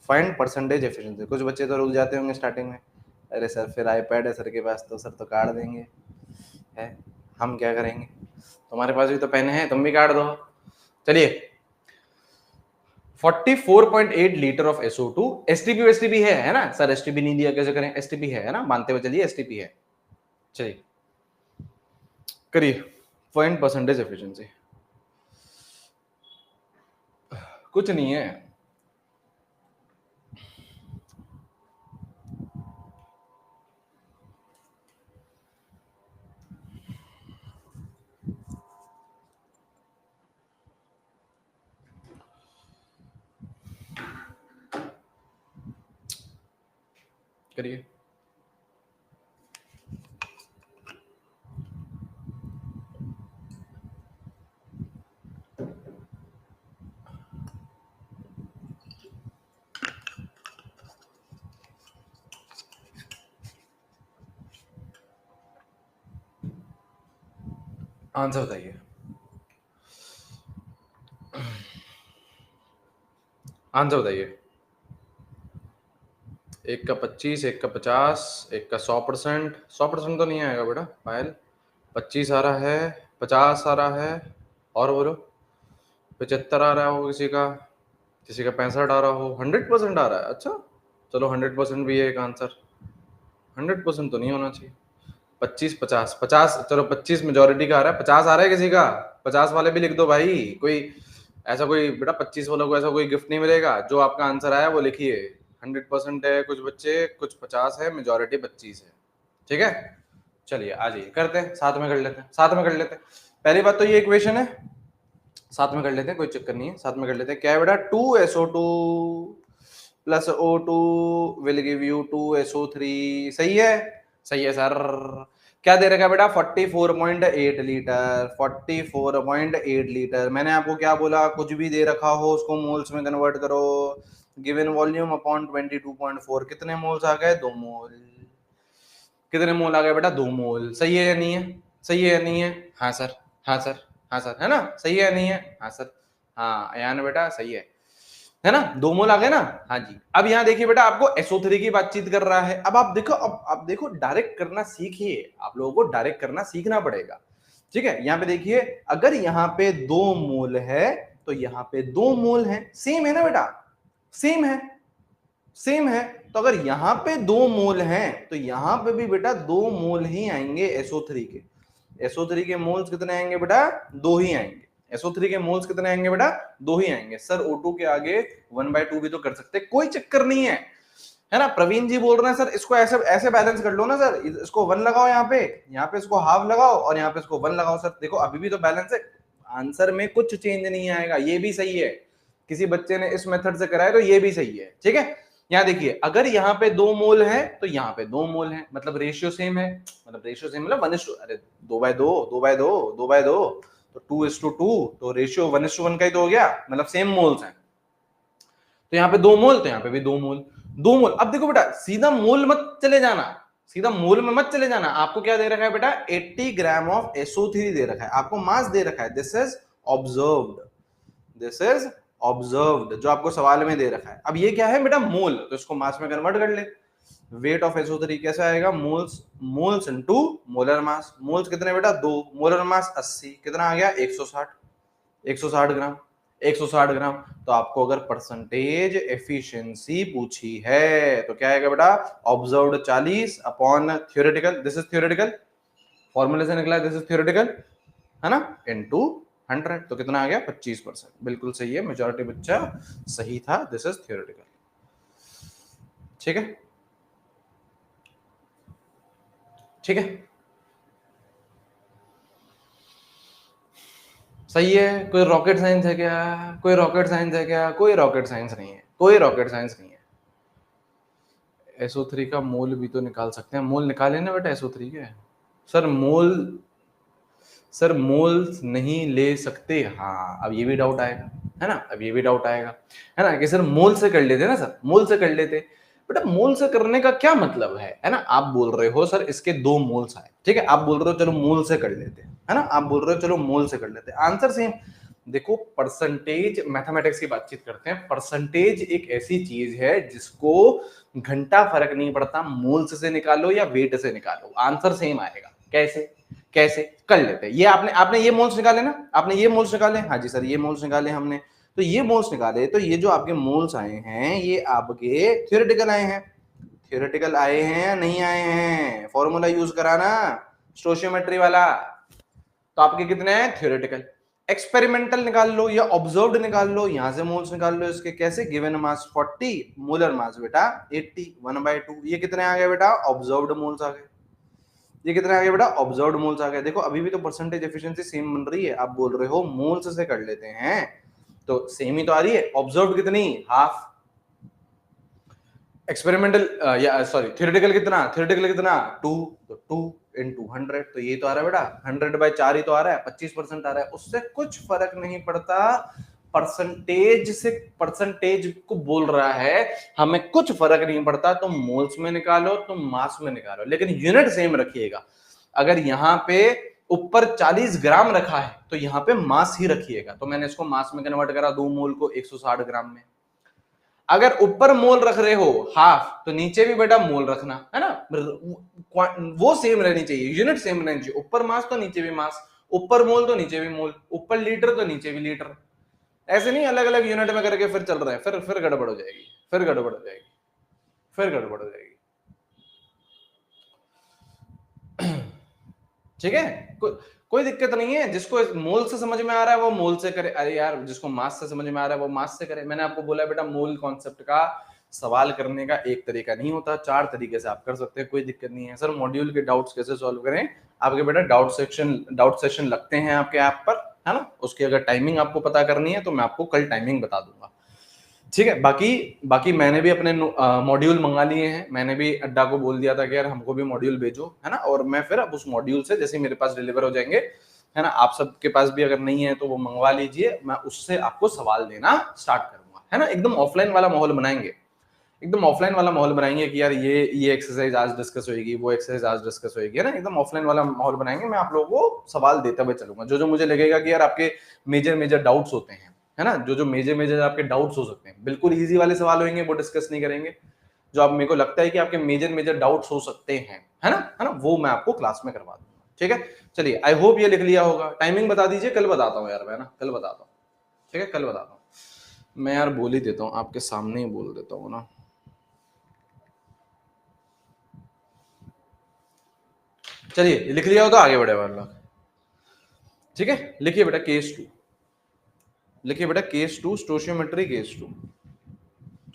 Find percentage efficiency. कुछ बच्चे तो रुक जाते होंगे स्टार्टिंग में, अरे सर फिर आईपैड है सर के पास, तो सर तो काट देंगे, है हम क्या करेंगे, तुम्हारे पास भी तो पेन है, तुम भी काट दो। चलिए 44.8 लीटर ऑफ SO2। एसटीपी है ना सर, एसटीपी नहीं दिया कैसे करें, एसटीपी है ना, मानते हुए चलिए एसटीपी है। चलिए करिए फाइंड परसेंटेज एफिशिएंसी। कुछ नहीं है, करिए। आंसर बताइए, आंसर बताइए। एक का 25, एक का 50, एक का 100%। 100% तो नहीं आएगा बेटा पायल। 25 आ रहा है, 50 आ रहा है, और बोलो 75 आ रहा हो किसी का, किसी का 65 आ रहा हो, 100% आ रहा है। अच्छा चलो 100% भी है एक आंसर, 100% तो नहीं होना चाहिए। 25 50 50, चलो 25 मेजोरिटी का आ रहा है, 50 आ रहा है किसी का, 50 वाले भी लिख दो भाई। कोई ऐसा कोई बेटा 25 वालों को ऐसा कोई गिफ्ट नहीं मिलेगा। जो आपका आंसर आया वो लिखिए। 100% है कुछ बच्चे, कुछ 50 है, मेजोरिटी 25 है। ठीक है चलिए आ जाइए, करते हैं साथ में कर लेते हैं, साथ में कर लेते हैं। पहली बात तो ये इक्वेशन है, साथ में कर लेते हैं, कोई चक्कर नहीं है, साथ में कर लेते हैं। क्या है बेटा, 2SO2 plus O2 will give you 2SO3। सही है, सही है सर। क्या दे रखा है बेटा, 44.8 लीटर, 44.8 लीटर। मैंने आपको क्या बोला, कुछ भी दे रखा हो उसको मोल्स में कन्वर्ट करो। गिवन वॉल्यूम अपॉन 22.4, कितने मोल्स आ गए, 2 मोल। कितने मोल आ गए बेटा, 2 मोल। सही है या नहीं है, सही है या नहीं है, हाँ सर, हाँ सर, हाँ सर, है ना, सही है या नहीं है, हाँ सर, हाँ अयान बेटा सही है ना, 2 मोल आ गए ना। हाँ जी, अब यहाँ देखिए बेटा, आपको SO3 की बातचीत कर रहा है। अब आप देखो, अब आप देखो, डायरेक्ट करना सीखिए, आप लोगों को डायरेक्ट करना सीखना पड़ेगा। ठीक है, यहाँ पे देखिए, अगर यहाँ पे 2 मोल है तो यहाँ पे 2 मोल है, सेम है ना बेटा, सेम है, सेम है। तो अगर यहाँ पे 2 मोल हैं तो यहाँ पे भी बेटा 2 मोल ही आएंगे SO3 के। SO3 के मोल्स कितने आएंगे बेटा, 2 ही आएंगे। SO3 के मोल्स कितने आएंगे बेटा, 2 ही आएंगे। सर O2 के आगे 1/2 भी तो कर सकते, कोई चक्कर नहीं है ना। प्रवीण जी बोल रहे हैं सर इसको ऐसे ऐसे बैलेंस कर लो ना सर, इसको 1 लगाओ, यहाँ पे इसको हाफ लगाओ और यहाँ पे इसको 1 लगाओ। सर देखो अभी भी तो बैलेंस है, आंसर में कुछ चेंज नहीं आएगा, ये भी सही है। किसी बच्चे ने इस मेथड से कराया तो ये भी सही है। ठीक है, यहाँ देखिए, अगर यहाँ पे 2 मोल है तो यहाँ पे 2 मोल है, मतलब रेशियो सेम है, मतलब रेशियो सेम मतलब 1:2, अरे 2/2 2/2 2/2, तो 2:2, तो रेशियो 1:1 का ही तो हो गया, मतलब सेम मोल्स हैं। तो यहाँ पे 2 मोल, तो यहाँ पे भी 2 मोल, 2 मोल। अब देखो बेटा, सीधा मोल मत चले जाना, सीधा मोल में मत चले जाना। आपको क्या दे रखा है बेटा, 80 ग्राम ऑफ SO3 दे रखा है, आपको मास दे रखा है, this is observed, this is observed, जो आपको सवाल में दे रखा है। अब ये क्या है बेटा, मोल, तो इसको मास में कन्वर्ट कर ले। वेट ऑफ SO3 कैसे आएगा, moles, moles into molar mass. Moles कितने बेटा, 2, मोलर मास 80, कितना आ गया, 160, 160 ग्राम, 160 ग्राम। तो आपको अगर परसेंटेज एफिशिएंसी पूछी है तो क्या आएगा बेटा, observed 40 upon theoretical, this is theoretical, फॉर्मूले से निकला, दिस इज थ्योरेटिकल, है ना, इनटू 100, तो कितना आ गया, 25%। बिल्कुल सही है, मेजॉरिटी बच्चा सही था, दिस इज थ्योरेटिकल। ठीक है, ठीक है, सही है। कोई रॉकेट साइंस है क्या, कोई रॉकेट साइंस है क्या, कोई रॉकेट साइंस नहीं है, कोई रॉकेट साइंस नहीं है। SO3 का मोल भी तो निकाल सकते हैं, मोल निकाले ना बेटा SO3 के। सर मोल, सर मोल्स नहीं ले सकते, हाँ अब ये भी डाउट आएगा, है ना। अब ये भी डाउट आएगा, है ना, कि सर मोल से कर लेते ना, सर मोल से कर लेते। बेटा मोल से करने का क्या मतलब है ना। आप बोल रहे हो सर इसके 2 मोल्स आए, ठीक है, आप बोल रहे हो चलो मोल से कर लेते हैं, है ना, आप बोल रहे हो चलो मोल से कर लेते हैं, आंसर सेम। देखो परसेंटेज, मैथमेटिक्स की बातचीत करते हैं, परसेंटेज एक ऐसी चीज है जिसको घंटा फर्क नहीं पड़ता मोल्स से निकालो या वेट से निकालो, आंसर सेम आएगा। कैसे कैसे कर लेते हैं, ये आपने आपने ये मोल्स निकाले ना, आपने ये मोल्स निकाले, हाँ जी सर ये मोल्स निकाले हमने, तो ये मोल्स निकाले, तो ये जो आपके मोल्स आए हैं ये आपके थ्योरेटिकल आए हैं, थ्योरेटिकल आए हैं या नहीं आए हैं, फॉर्मूला यूज कराना स्टोशियोमेट्री वाला, तो आपके कितने हैं थ्योरेटिकल। एक्सपेरिमेंटल निकाल लो या ऑब्जर्व्ड निकाल लो, यहां से मोल्स निकाल लो इसके, कैसे, गिवन मास 40, मोलर मास बेटा 80, 1/2, ये कितने आ गए बेटा ऑब्जर्व्ड मोल्स आ गए, ये कितने आ गए बेटा ऑब्जर्व्ड मोल्स आ गए। देखो अभी भी तो परसेंटेज एफिशिएंसी सेम बन रही है, आप बोल रहे हो मोल्स से कर लेते हैं तो सेम ही तो आ रही है, ऑब्जर्व्ड कितनी हाफ, एक्सपेरिमेंटल या सॉरी थ्योरेटिकल कितना 2, तो 2 into 100, तो ये तो आ रहा है बेटा 100/4 ही तो आ रहा है, 25% आ रहा है, उससे कुछ फर्क नहीं पड़ता, परसेंटेज से परसेंटेज को बोल रहा है, हमें कुछ फर्क नहीं पड़ता, तुम मोल्स में निकालो तुम मास में निकालो, लेकिन यूनिट सेम रखिएगा। अगर यहाँ पे ऊपर 40 ग्राम रखा है तो यहाँ पे मास ही रखिएगा, तो मैंने इसको मास में कन्वर्ट करा, 2 मोल को 160 ग्राम में। अगर ऊपर मोल रख रहे हो हाफ तो नीचे भी बेटा मोल रखना, है ना, वो सेम रहनी चाहिए, यूनिट सेम रहनी चाहिए, ऊपर मास तो नीचे भी मास, ऊपर मोल तो नीचे भी मोल, ऊपर लीटर तो नीचे भी लीटर, ऐसे नहीं अलग अलग यूनिट में करके फिर चल रहे हैं, फिर गड़बड़ हो जाएगी, फिर गड़बड़ हो जाएगी, फिर गड़बड़ हो जाएगी। ठीक है, कोई दिक्कत नहीं है, जिसको मोल से समझ में आ रहा है वो मोल से करे, अरे यार जिसको मास से समझ में आ रहा है वो मास से करे। मैंने आपको बोला बेटा मोल कॉन्सेप्ट का सवाल करने का एक तरीका नहीं होता, 4 तरीके से आप कर सकते हैं, कोई दिक्कत नहीं है। सर मॉड्यूल के डाउट्स कैसे सॉल्व करें, आपके बेटा डाउट सेशन लगते हैं आपके ऐप पर, है ना, उसकी अगर टाइमिंग आपको पता करनी है तो मैं आपको कल टाइमिंग बता दूंगा, ठीक है। बाकी बाकी मैंने भी अपने मॉड्यूल मंगा लिए हैं, मैंने भी अड्डा को बोल दिया था कि यार हमको भी मॉड्यूल भेजो, है ना, और मैं फिर अब उस मॉड्यूल से जैसे मेरे पास डिलीवर हो जाएंगे, है ना, आप सबके पास भी अगर नहीं है तो वो मंगवा लीजिए, मैं उससे आपको सवाल देना स्टार्ट करूंगा, है ना, एकदम ऑफलाइन वाला माहौल बनाएंगे, एकदम ऑफलाइन वाला माहौल बनाएंगे कि यार ये एक्सरसाइज आज डिस्कस होगी, वो एक्सरसाइज आज डिस्कस होगी, है ना, एकदम ऑफलाइन वाला माहौल बनाएंगे, मैं आप लोगों को सवाल देते हुए चलूंगा, जो जो मुझे लगेगा कि यार आपके मेजर डाउट्स होते हैं, है ना, जो जो मेजर आपके डाउट्स हो सकते हैं, बिल्कुल इजी वाले सवाल होंगे वो डिस्कस नहीं करेंगे, जो आप मेरे को लगता है कि आपके मेजर डाउट्स हो सकते हैं, है ना, वो मैं आपको क्लास में करवा दूंगा, ठीक है। चलिए आई होप ये लिख लिया होगा, टाइमिंग बता दीजिए, कल बताता हूँ यार मैं, ना कल बताता हूँ, ठीक है, कल बताता हूँ मैं यार, बोल ही देता हूँ आपके सामने ही बोल देता हूँ ना। चलिए लिख लिया हो तो आगे बढ़े वाला, ठीक है, लिखिए बेटा केस 2, लिखिए बेटा केस 2, स्टोशियोमेट्री केस 2,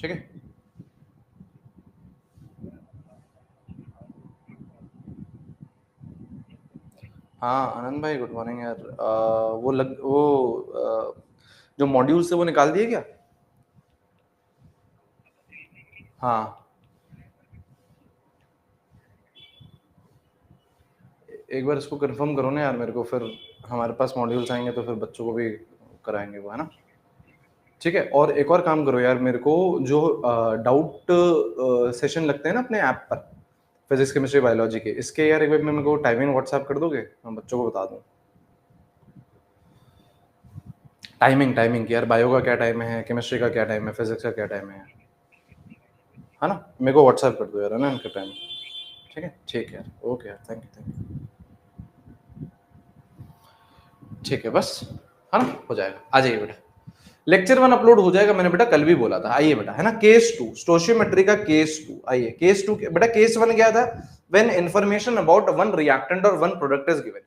ठीक है। हाँ आनंद भाई गुड मॉर्निंग यार, जो मॉड्यूल से वो निकाल दिए क्या? हाँ एक बार इसको कंफर्म करो ना यार मेरे को, फिर हमारे पास मॉड्यूल्स आएंगे तो फिर बच्चों को भी कराएंगे वो, है ना, ठीक है। और एक और काम करो यार, मेरे को जो डाउट सेशन लगते हैं ना अपने ऐप पर, फिजिक्स केमिस्ट्री बायोलॉजी के, इसके यार एक बार मेरे को टाइमिंग व्हाट्सएप कर दोगे, मैं बच्चों को बता दूं टाइमिंग यार, बायो का क्या टाइम है, केमिस्ट्री का क्या टाइम है, फिजिक्स का क्या टाइम है ना, मेरे को व्हाट्सएप कर दो यार, है ना, इनका टाइम, ठीक है यार, ओके यार, थैंक यू, ठीक है बस, है ना, हो जाएगा, आ जाइए बेटा, लेक्चर 1 अपलोड हो जाएगा, मैंने बेटा कल भी बोला था, आइए बेटा, है ना, केस 2 स्टोशियोमेट्री का केस 2, आइए केस 2 बेटा, केस 1 क्या था, when information about one reactant और one product is given,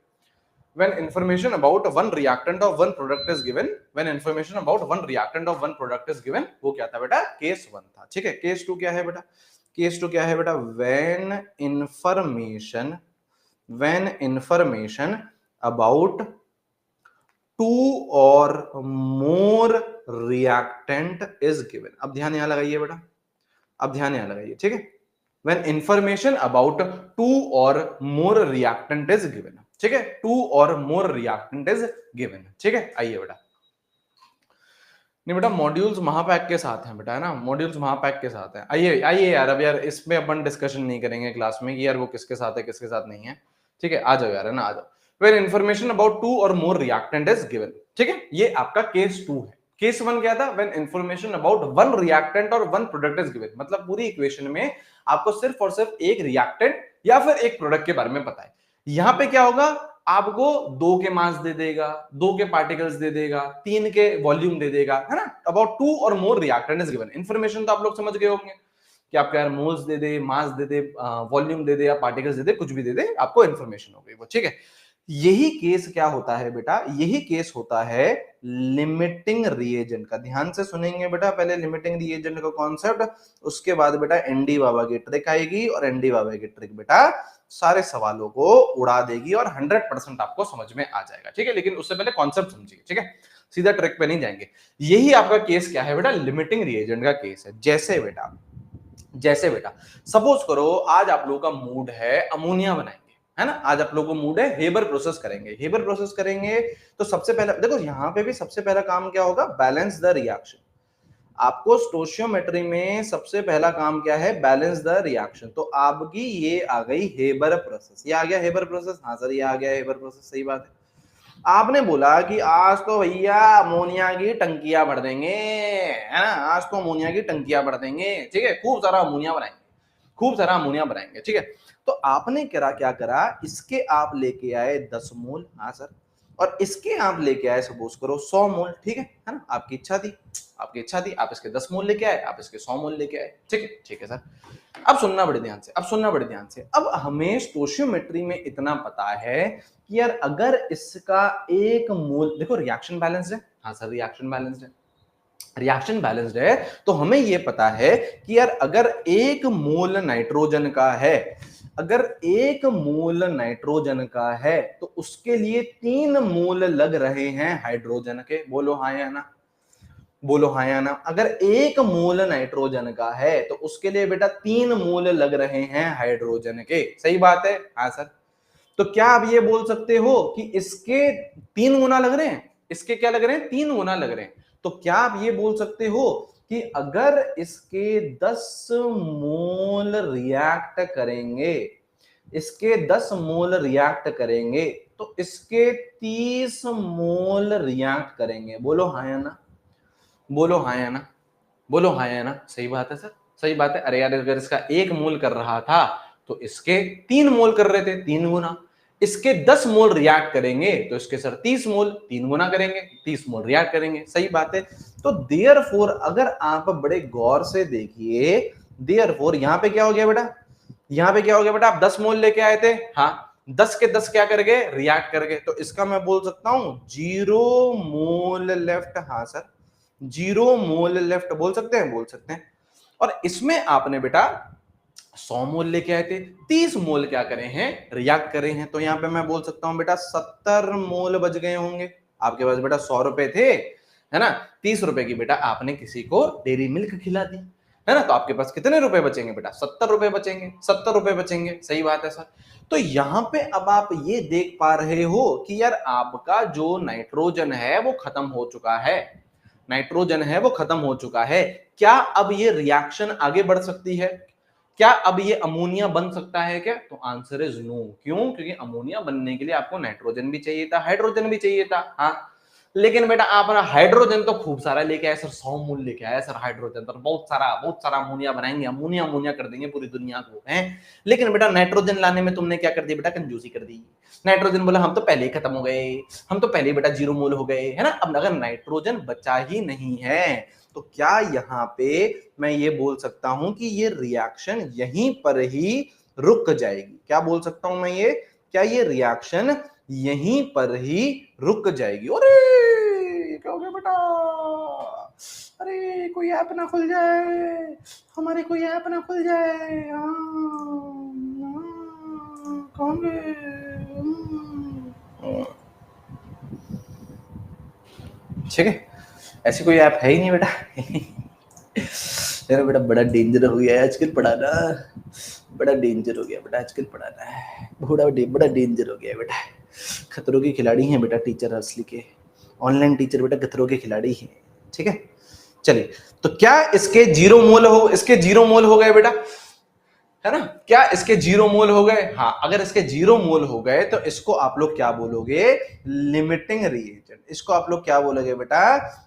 when information about one reactant of one product is given, when information about one reactant of one product is given, वो क्या था बेटा case 1 था, ठीक है। केस 2 क्या है बेटा, केस 2 क्या है बेटा, when information about two or more reactant is given, अब ध्यान यहां लगाइए बेटा, अब ध्यान यहां लगाइए, ठीक है, when information about two or more reactant is given, ठीक है, two or more reactant is given, ठीक है। आइए बेटा नहीं बेटा, मॉड्यूल्स महापैक के साथ हैं बेटा, है ना, मॉड्यूल्स महापैक के साथ हैं। आइए आइए यार, अब यार इस पे अपन डिस्कशन नहीं करेंगे क्लास में कि यार वो किसके साथ है किसके साथ नहीं है। ठीक है, आ जाओ यार, है ना, आ जाओ। वेयर इन्फॉर्मेशन अबाउट टू और मोर रिएक्टेंट इज गिवन। ठीक है, ये आपका केस 2 है। केस 1 क्या था? When information about one reactant और वन प्रोडक्ट इज गिवन, मतलब पूरी इक्वेशन में आपको सिर्फ और सिर्फ एक रिएक्टेंट या फिर एक प्रोडक्ट के बारे में पता है। यहां पे क्या होगा, आपको 2 के मास दे देगा, 2 के पार्टिकल्स दे देगा, 3 के वॉल्यूम दे देगा, है ना। अबाउट 2 और मोर रिएक्टेंट इज गिवन। इंफॉर्मेशन तो आप लोग समझ गए होंगे कि आपका यार मोल्स दे दे, मास दे दे, वॉल्यूम दे दे या पार्टिकल्स दे दे, कुछ भी दे दे, आपको इंफॉर्मेशन हो गई वो। ठीक है, यही केस क्या होता है बेटा, यही केस होता है लिमिटिंग रिएजेंट का। ध्यान से सुनेंगे बेटा, पहले लिमिटिंग रिएजेंट का कॉन्सेप्ट, उसके बाद बेटा एनडी बाबा की ट्रिक आएगी, और एनडी बाबा की ट्रिक बेटा सारे सवालों को उड़ा देगी और 100% आपको समझ में आ जाएगा। ठीक है, लेकिन उससे पहले कॉन्सेप्ट समझिए। ठीक है, सीधा ट्रिक पे नहीं जाएंगे। यही आपका केस क्या है बेटा, लिमिटिंग रिएजेंट का केस है। जैसे बेटा सपोज करो आज आप लोगों का मूड है अमोनिया बनाएंगे, है ना, आज आप लोगों को मूड है हेबर प्रोसेस करेंगे। हेबर प्रोसेस करेंगे तो सबसे पहले देखो, यहां पे भी सबसे पहला काम क्या होगा, बैलेंस द रिएक्शन। आपको स्टोशियोमेट्री में सबसे पहला काम क्या है, बैलेंस द रिएक्शन। तो आपकी ये आ गई हेबर प्रोसेस, ये आ गया हेबर प्रोसेस। हाँ सर, ये आ गया हेबर प्रोसेस, सही बात है। आपने बोला कि आज तो भैया अमोनिया की टंकियां भर देंगे, है ना, आज तो अमोनिया की टंकियां भर देंगे। ठीक है, खूब सारा अमोनिया बनाएंगे, खूब सारा अमोनिया बनाएंगे। ठीक है, तो आपने क्या करा, इसके आप लेके आए 10 मोल, हाँ सर, और इसके आप लेके आए सपोज करो 100 मोल। ठीक है ना, आपकी इच्छा थी, आपकी इच्छा थी, आप इसके 10 मोल लेके आए, आप इसके 100 मोल लेके आए। ठीक है सर। अब सुनना बड़े ध्यान से, अब सुनना बड़े ध्यान से। अब हमें स्टोशियोमेट्री में इतना पता है कि यार अगर इसका एक मोल, देखो रिएक्शन बैलेंस्ड है, हाँ सर रिएक्शन बैलेंस्ड है, रिएक्शन बैलेंस्ड है, तो हमें यह पता है कि यार अगर एक मोल नाइट्रोजन का है, अगर एक मोल नाइट्रोजन का है तो उसके लिए 3 मोल लग रहे हैं हाइड्रोजन के। बोलो हाँ या ना, बोलो हाँ या ना। अगर एक मोल नाइट्रोजन का है तो उसके लिए बेटा 3 मोल लग रहे हैं हाइड्रोजन के। सही बात है, हाँ सर। तो क्या आप ये बोल सकते हो कि इसके 3 गुना लग रहे हैं, इसके क्या लग रहे हैं, 3 गुना लग रहे हैं। तो क्या आप ये बोल सकते हो कि अगर इसके 10 मोल रिएक्ट करेंगे, इसके 10 मोल रिएक्ट करेंगे तो इसके 30 मोल रिएक्ट करेंगे। बोलो हाँ या ना, बोलो हाँ या ना, बोलो हाँ या ना। सही बात है सर, सही बात है। अरे यार अगर इसका 1 मोल कर रहा था तो इसके 3 मोल कर रहे थे, 3 गुना। इसके 10 मोल रिएक्ट करेंगे तो इसके सर 30 मोल, 3 गुना करेंगे, 30 मोल रिएक्ट करेंगे। सही बात है। तो देयरफॉर अगर आप बड़े गौर से देखिए, देयरफॉर यहां पे क्या हो गया बेटा, यहां पे क्या हो गया बेटा, आप 10 मोल लेके आए थे, हाँ, 10 के 10 क्या कर गए, रिएक्ट कर गए। तो इसका मैं बोल सकता हूं 0 मोल लेफ्ट। हाँ सर, 0 मोल लेफ्ट बोल सकते हैं, बोल सकते हैं। और इसमें आपने बेटा 100 मोल लेके आए थे, 30 मोल क्या करे हैं, रिएक्ट करे हैं। तो यहां पे मैं बोल सकता हूं बेटा 70 मोल बच गए होंगे। आपके पास बेटा 100 रुपए थे, है ना, 30 रुपए की बेटा आपने किसी को डेयरी मिल्क खिला दी, है ना, तो आपके पास कितने रुपए बचेंगे बेटा, 70 रुपए बचेंगे, 70 रुपए बचेंगे। सही बात है सर। तो यहां पे अब आप ये देख पा रहे हो कि यार आपका जो नाइट्रोजन है वो खत्म हो चुका है, नाइट्रोजन है वो खत्म हो चुका है। क्या अब ये रिएक्शन आगे बढ़ सकती है, क्या अब ये अमोनिया बन सकता है क्या? तो आंसर इज नो। क्यों? क्योंकि अमोनिया बनने के लिए आपको नाइट्रोजन भी चाहिए था, हाइड्रोजन भी चाहिए था। हाँ, लेकिन बेटा आप ना हाइड्रोजन तो खूब सारा लेके आए सर, 100 मोल लेके आए सर हाइड्रोजन, तो बहुत सारा अमोनिया बनाएंगे, अमोनिया अमोनिया कर देंगे पूरी दुनिया को, हैं। लेकिन बेटा नाइट्रोजन लाने में तुमने क्या कर दिया बेटा, कंजूसी कर दी। नाइट्रोजन बोला हम तो पहले ही खत्म हो गए, हम तो पहले बेटा 0 मोल हो गए, है ना। अब अगर नाइट्रोजन बचा ही नहीं है तो क्या यहाँ पे मैं ये बोल सकता हूं कि ये रिएक्शन यहीं पर ही रुक जाएगी? क्या बोल सकता हूं मैं ये, क्या ये रिएक्शन यहीं पर ही रुक जाएगी? अरे क्या हो गया बेटा, अरे कोई ऐप ना खुल जाए, हमारे कोई ऐप ना खुल जाए। कौन ठीक है, ऐसी कोई ऐप है ही नहीं बेटा। यार बेटा बड़ा डेंजर हो गया है आजकल पढ़ाना, बड़ा डेंजर हो गया बेटा आजकल पढ़ाना है, बड़ा डेंजर हो गया बेटा। खतरों के खिलाड़ी हैं बेटा टीचर असली के, ऑनलाइन टीचर बेटा खतरों के खिलाड़ी हैं। ठीक है, चलिए, तो क्या इसके 0 मोल हो गए बेटा, है ना? क्या इसके 0 मोल हो गए? हाँ, अगर इसके 0 मोल हो गए तो इसको आप लोग क्या बोलोगे? Limiting reagent. इसको आप लोग क्या बोलोगे बेटा?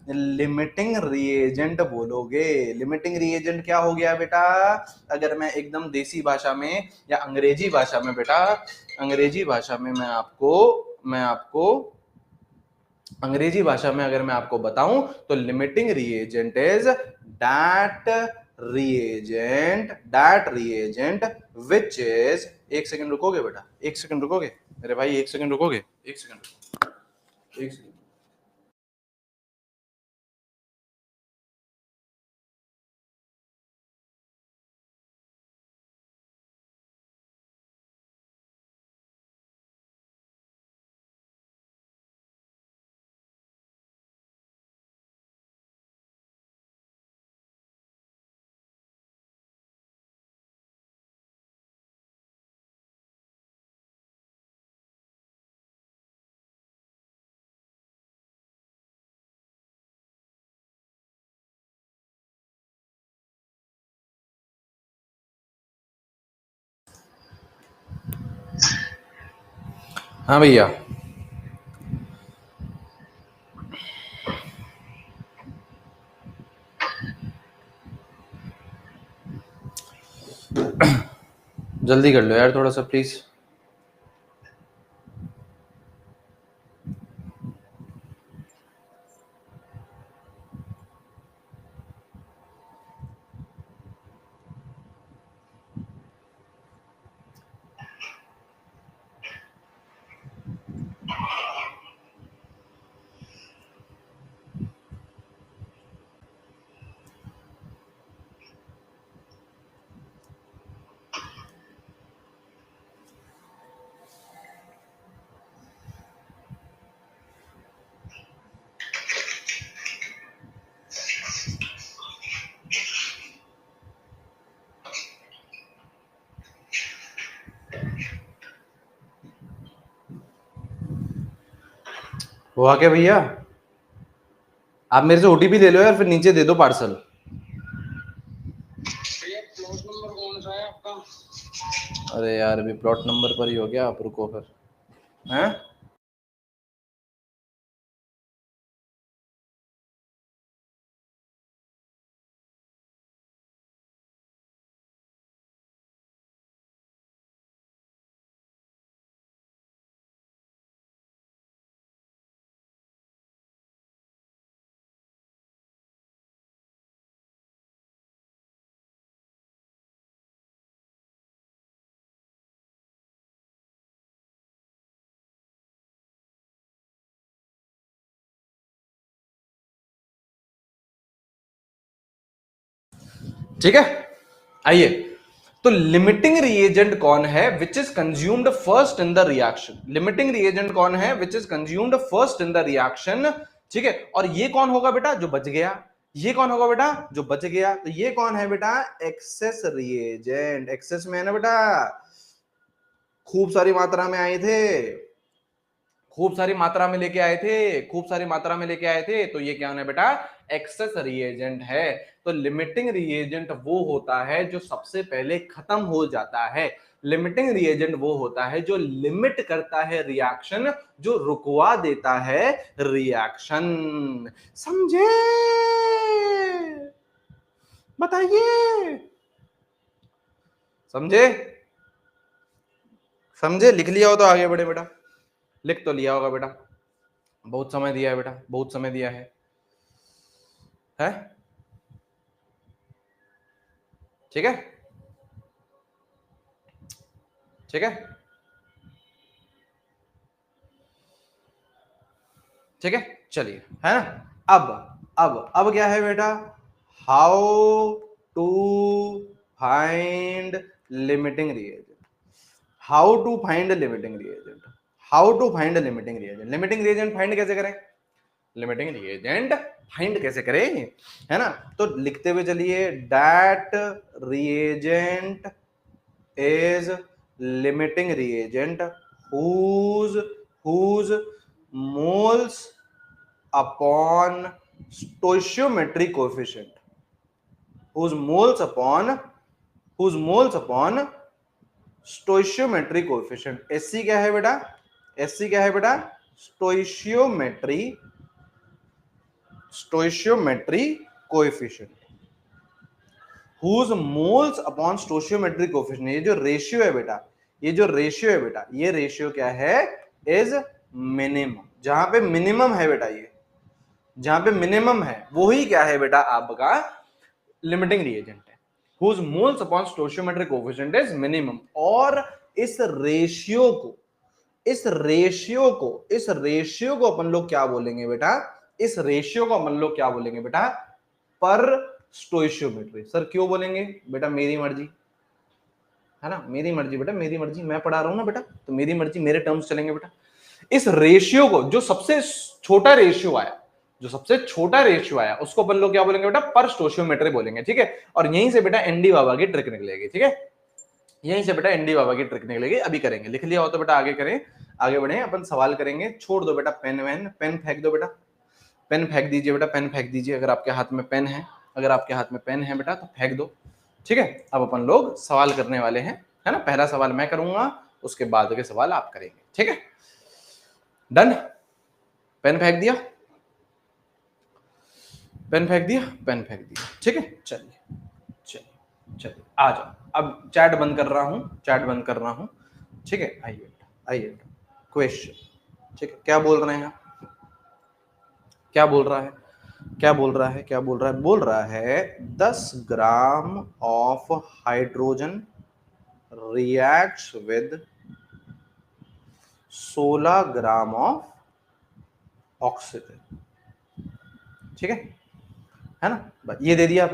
लिमिटिंग रिएजेंट बोलोगे। लिमिटिंग रिएजेंट क्या हो गया बेटा? अगर मैं एकदम देसी भाषा में या अंग्रेजी भाषा में बेटा, अंग्रेजी भाषा में अंग्रेजी भाषा में अगर मैं आपको बताऊं तो limiting reagent is that reagent which is, एक सेकंड रुकोगे बेटा, एक सेकंड रुकोगे मेरे भाई, एक सेकंड रुकोगे, एक सेकंड, एक सेकंड। हाँ भैया, जल्दी कर लो यार थोड़ा सा प्लीज। हुआ क्या भैया? आप मेरे से ओटीपी ले लो यार, फिर नीचे दे दो पार्सल। प्लॉट नंबर कौन सा है आपका? अरे यार अभी प्लॉट नंबर पर ही हो गया, आप रुको फिर। हैं? ठीक है, आइए। तो लिमिटिंग रिएजेंट कौन है? Which is consumed first in the reaction. Limiting reagent कौन है? Which is consumed first in the reaction. ठीक है, और ये कौन होगा बेटा? जो बच गया। ये कौन होगा बेटा? जो बच गया। तो ये कौन है बेटा? Access reagent. एक्सेस में है ना बेटा, खूब सारी मात्रा में आए थे, खूब सारी मात्रा में लेके आए थे, खूब सारी मात्रा में लेके आए थे, तो ये क्या है बेटा? एक्सेस रिएजेंट है। तो लिमिटिंग रिएजेंट वो होता है जो सबसे पहले खत्म हो जाता है। लिमिटिंग रिएजेंट वो होता है जो लिमिट करता है रिएक्शन, जो रुकवा देता है रिएक्शन। समझे? बताइए, समझे? समझे? लिख लिया हो तो आगे बढ़े बेटा, लिख तो लिया होगा बेटा, बहुत समय दिया है बेटा, बहुत समय दिया है? ठीक है, ठीक है, ठीक है, चलिए, है ना? अब क्या है बेटा? How to find limiting reagent. How to find limiting reagent. How to find limiting reagent. Limiting reagent find कैसे करें? लिमिटिंग रिएजेंट फाइंड कैसे करें, है ना? तो लिखते हुए चलिए, that reagent is limiting reagent whose moles upon stoichiometry coefficient whose moles upon stoichiometry coefficient. SC क्या है बेटा? एससी क्या है बेटा? Stoichiometry coefficient whose moles upon stoichiometry coefficient. ये जो रेशियो है बेटा, ये जो रेशियो है बेटा, ये रेशियो क्या है? Is minimum. जहां पे मिनिमम है बेटा, ये जहां पे मिनिमम है वही क्या है बेटा? आपका लिमिटिंग रिएजेंट है। whose moles upon stoichiometric coefficient is minimum। और इस रेशियो को अपन लोग क्या बोलेंगे बेटा? इस रेशियो को अपन लोग क्या बोलेंगे बेटा? पर स्टोइशियोमेट्री। सर क्यों बोलेंगे बेटा? मेरी मर्जी है ना, मेरी मर्जी बेटा, मेरी मर्जी। मैं पढ़ा रहा हूं ना बेटा, तो मेरी मर्जी, मेरे टर्म्स चलेंगे बेटा। इस रेशियो को, जो सबसे छोटा रेशियो आया, उसको अपन लोग क्या बोलेंगे बेटा? पर स्टोइशियोमेट्री बोलेंगे, ठीक है। और यहीं से बेटा एनडी बाबा की ट्रिक निकलेगी, ठीक है। यहीं से बेटा एनडी बाबा की ट्रिक निकलेगी। अभी करेंगे, लिख लिया हो तो बेटा आगे करें, आगे बढ़े, अपन सवाल करेंगे। छोड़ दो बेटा पेन फेंक दो बेटा, पेन फेंक दीजिए बेटा, पेन फेंक दीजिए। अगर आपके हाथ में पेन है, बेटा तो फेंक दो, ठीक है। अब अपन लोग सवाल करने वाले हैं, है ना। पहला सवाल मैं करूंगा, उसके बाद के सवाल आप करेंगे, ठीक है। डन? पेन फेंक दिया, ठीक है। चलिए आ जाओ। अब चैट बंद कर रहा हूं, ठीक है। आइए बेटा, क्वेश्चन, ठीक है। क्या बोल रहे हैं आप? बोल रहा है 10 gram of hydrogen reacts with 16 gram of oxygen, ठीक है ना। ये दे दिया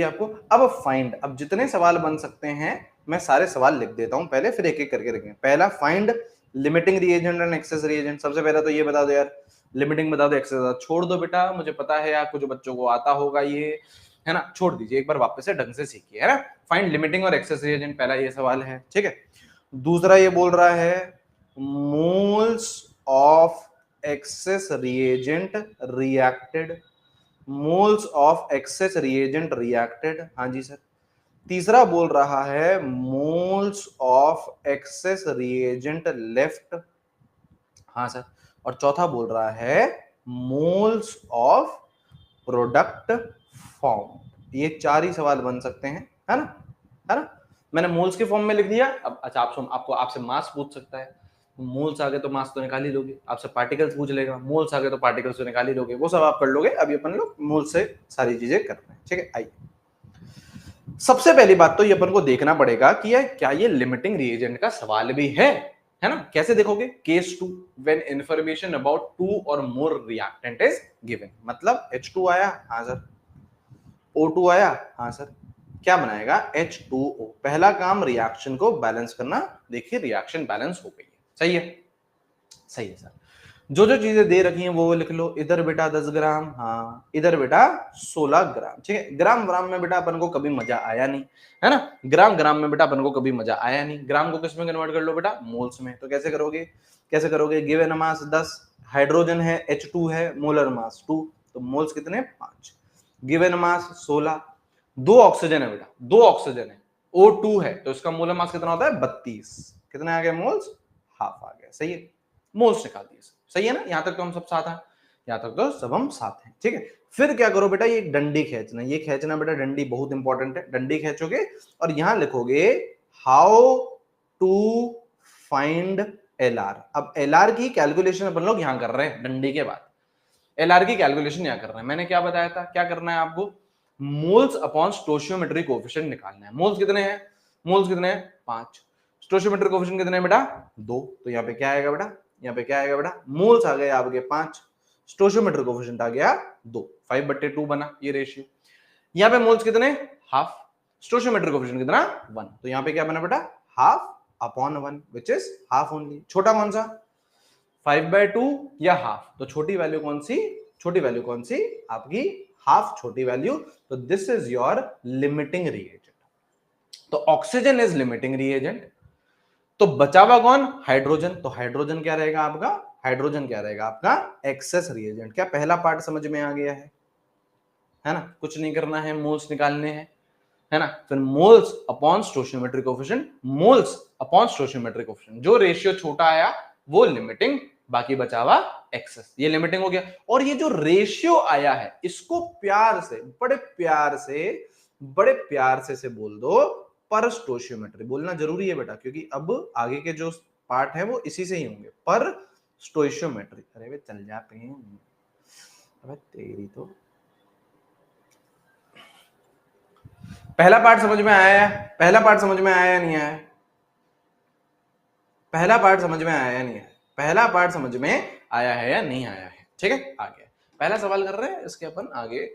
आपको। अब फाइंड, अब जितने सवाल बन सकते हैं मैं सारे सवाल लिख देता हूं पहले, फिर एक एक करके रखेंगे। पहला, find limiting reagent and access reagent. सबसे पहला तो ये बता दो यार, लिमिटिंग बता दो, एक्सेस छोड़ दो बेटा। मुझे पता है यार, कुछ बच्चों को आता होगा ये, है ना। छोड़ दीजिए, एक बार वापस से ढंग से सीखिए, है ना। फाइंड लिमिटिंग और एक्सेस रिएजेंट, पहला ये सवाल है, ठीक है। दूसरा ये बोल रहा है moles of excess reagent reacted, moles of excess reagent reacted, हाँ जी सर। तीसरा बोल रहा है moles of excess reagent left, हाँ सर। और चौथा बोल रहा है मोल्स ऑफ प्रोडक्ट फॉर्म। ये 4 ही सवाल बन सकते हैं, है ना। मैंने मोल्स के फॉर्म में लिख दिया। अब अच्छा, आपसे मास पूछ सकता है, मोल्स आ गए तो मास तो निकाल ही लोगे। आपसे पार्टिकल्स पूछ लेगा, मोल्स आ गए तो पार्टिकल्स तो निकाल ही लोगे। वो सब आप कर लोगे। अभी अपन लोग मोल्स से सारी चीजें कर रहे हैं, ठीक है। आइए, सबसे पहली बात तो ये अपन को देखना पड़ेगा कि क्या ये लिमिटिंग रिएजेंट का सवाल भी है ना। कैसे देखोगे? केस 2, व्हेन इंफॉर्मेशन अबाउट 2 और मोर रिएक्टेंट इज गिवन। मतलब H2 आया, हाँ सर। O2 आया, हाँ सर। क्या बनाएगा? H2O। पहला काम रिएक्शन को बैलेंस करना। देखिए रिएक्शन बैलेंस हो गई है, सही है सर। जो चीजें दे रखी हैं वो लिख लो। इधर बेटा 10 ग्राम, हाँ। इधर बेटा 16 ग्राम, ठीक है। ग्राम में बेटा अपन को कभी मजा आया नहीं, है ना। ग्राम में बेटा अपन को कभी मजा आया नहीं। ग्राम को किस में कन्वर्ट कर लो बेटा? मोल्स में। तो कैसे करोगे? गिवन मास 10, हाइड्रोजन है, H2 है, मोलर मास 2, तो मोल्स कितने? 5। गिवन मास 16, 2 ऑक्सीजन है बेटा, 2 ऑक्सीजन है, O2 है, तो इसका मोलर मास कितना होता है? 32। कितने आ गए मोल्स? हाफ आ गया, सही है। मोल्स निकाल दिए, सही है ना। यहां तक तो हम सब साथ हैं, ठीक है। फिर क्या करो बेटा? ये डंडी खींचना, ये खींचना बेटा, डंडी बहुत इंपॉर्टेंट है। डंडी खींचोगे और यहां लिखोगे हाउ टू फाइंड LR। अब LR की कैलकुलेशन अपन लोग यहां कर रहे हैं, डंडी के बाद LR की कैलकुलेशन यहां कर रहे हैं। मैंने क्या बताया था? क्या करना है आपको? मोल्स अपॉन स्टोइशियोमेट्रिक कोएफिशिएंट निकालना है। मोल्स कितने हैं? 5। स्टोइशियोमेट्रिक कोएफिशिएंट कितने हैं बेटा? 2। तो यहाँ पे क्या आएगा बेटा? मोल्स आ गए आपके 5, स्टोइशियोमेट्रिक कोएफिशिएंट आ गया 2, 5/2 बना ये रेशियो। यहाँ पे मोल्स कितने? हाफ। स्टोइशियोमेट्रिक कोएफिशिएंट कितना? 1। तो यहाँ पे क्या बना बेटा? Half upon 1, which is half only. छोटा कौन सा? 5/2 या हाफ? तो छोटी वैल्यू कौन सी? आपकी हाफ छोटी वैल्यू। तो this is your limiting reagent. तो ऑक्सीजन इज लिमिटिंग रिएजेंट। तो बचा हुआ कौन? हाइड्रोजन। तो हाइड्रोजन क्या रहेगा आपका? हाइड्रोजन क्या रहेगा आपका एक्सेस रिएजेंट। क्या पहला पार्ट समझ में आ गया है ना? कुछ नहीं करना है, मोल्स निकालने हैं, है ना? फिर moles upon stoichiometric coefficient, moles upon stoichiometric coefficient, जो रेशियो छोटा आया वो लिमिटिंग, बाकी बचा हुआ एक्सेस, ये लिमिटिंग हो गया। और ये जो रेशियो आया है इसको प्यार से, बड़े प्यार से बोल दो पर स्टोइचियोमेट्री। बोलना जरूरी है बेटा, क्योंकि अब आगे के जो पार्ट है वो इसी से ही होंगे, पर स्टोइचियोमेट्री। अरे वे चल जा पेन, अबे तेरी तो। पहला पार्ट समझ में आया है? पहला पार्ट समझ में आया या नहीं आया? पहला पार्ट समझ में आया या नहीं आया? पहला पार्ट समझ में आया है या नहीं आया है? ठीक है, आगे पहला सवाल कर रहे हैं, इसके अपन आगे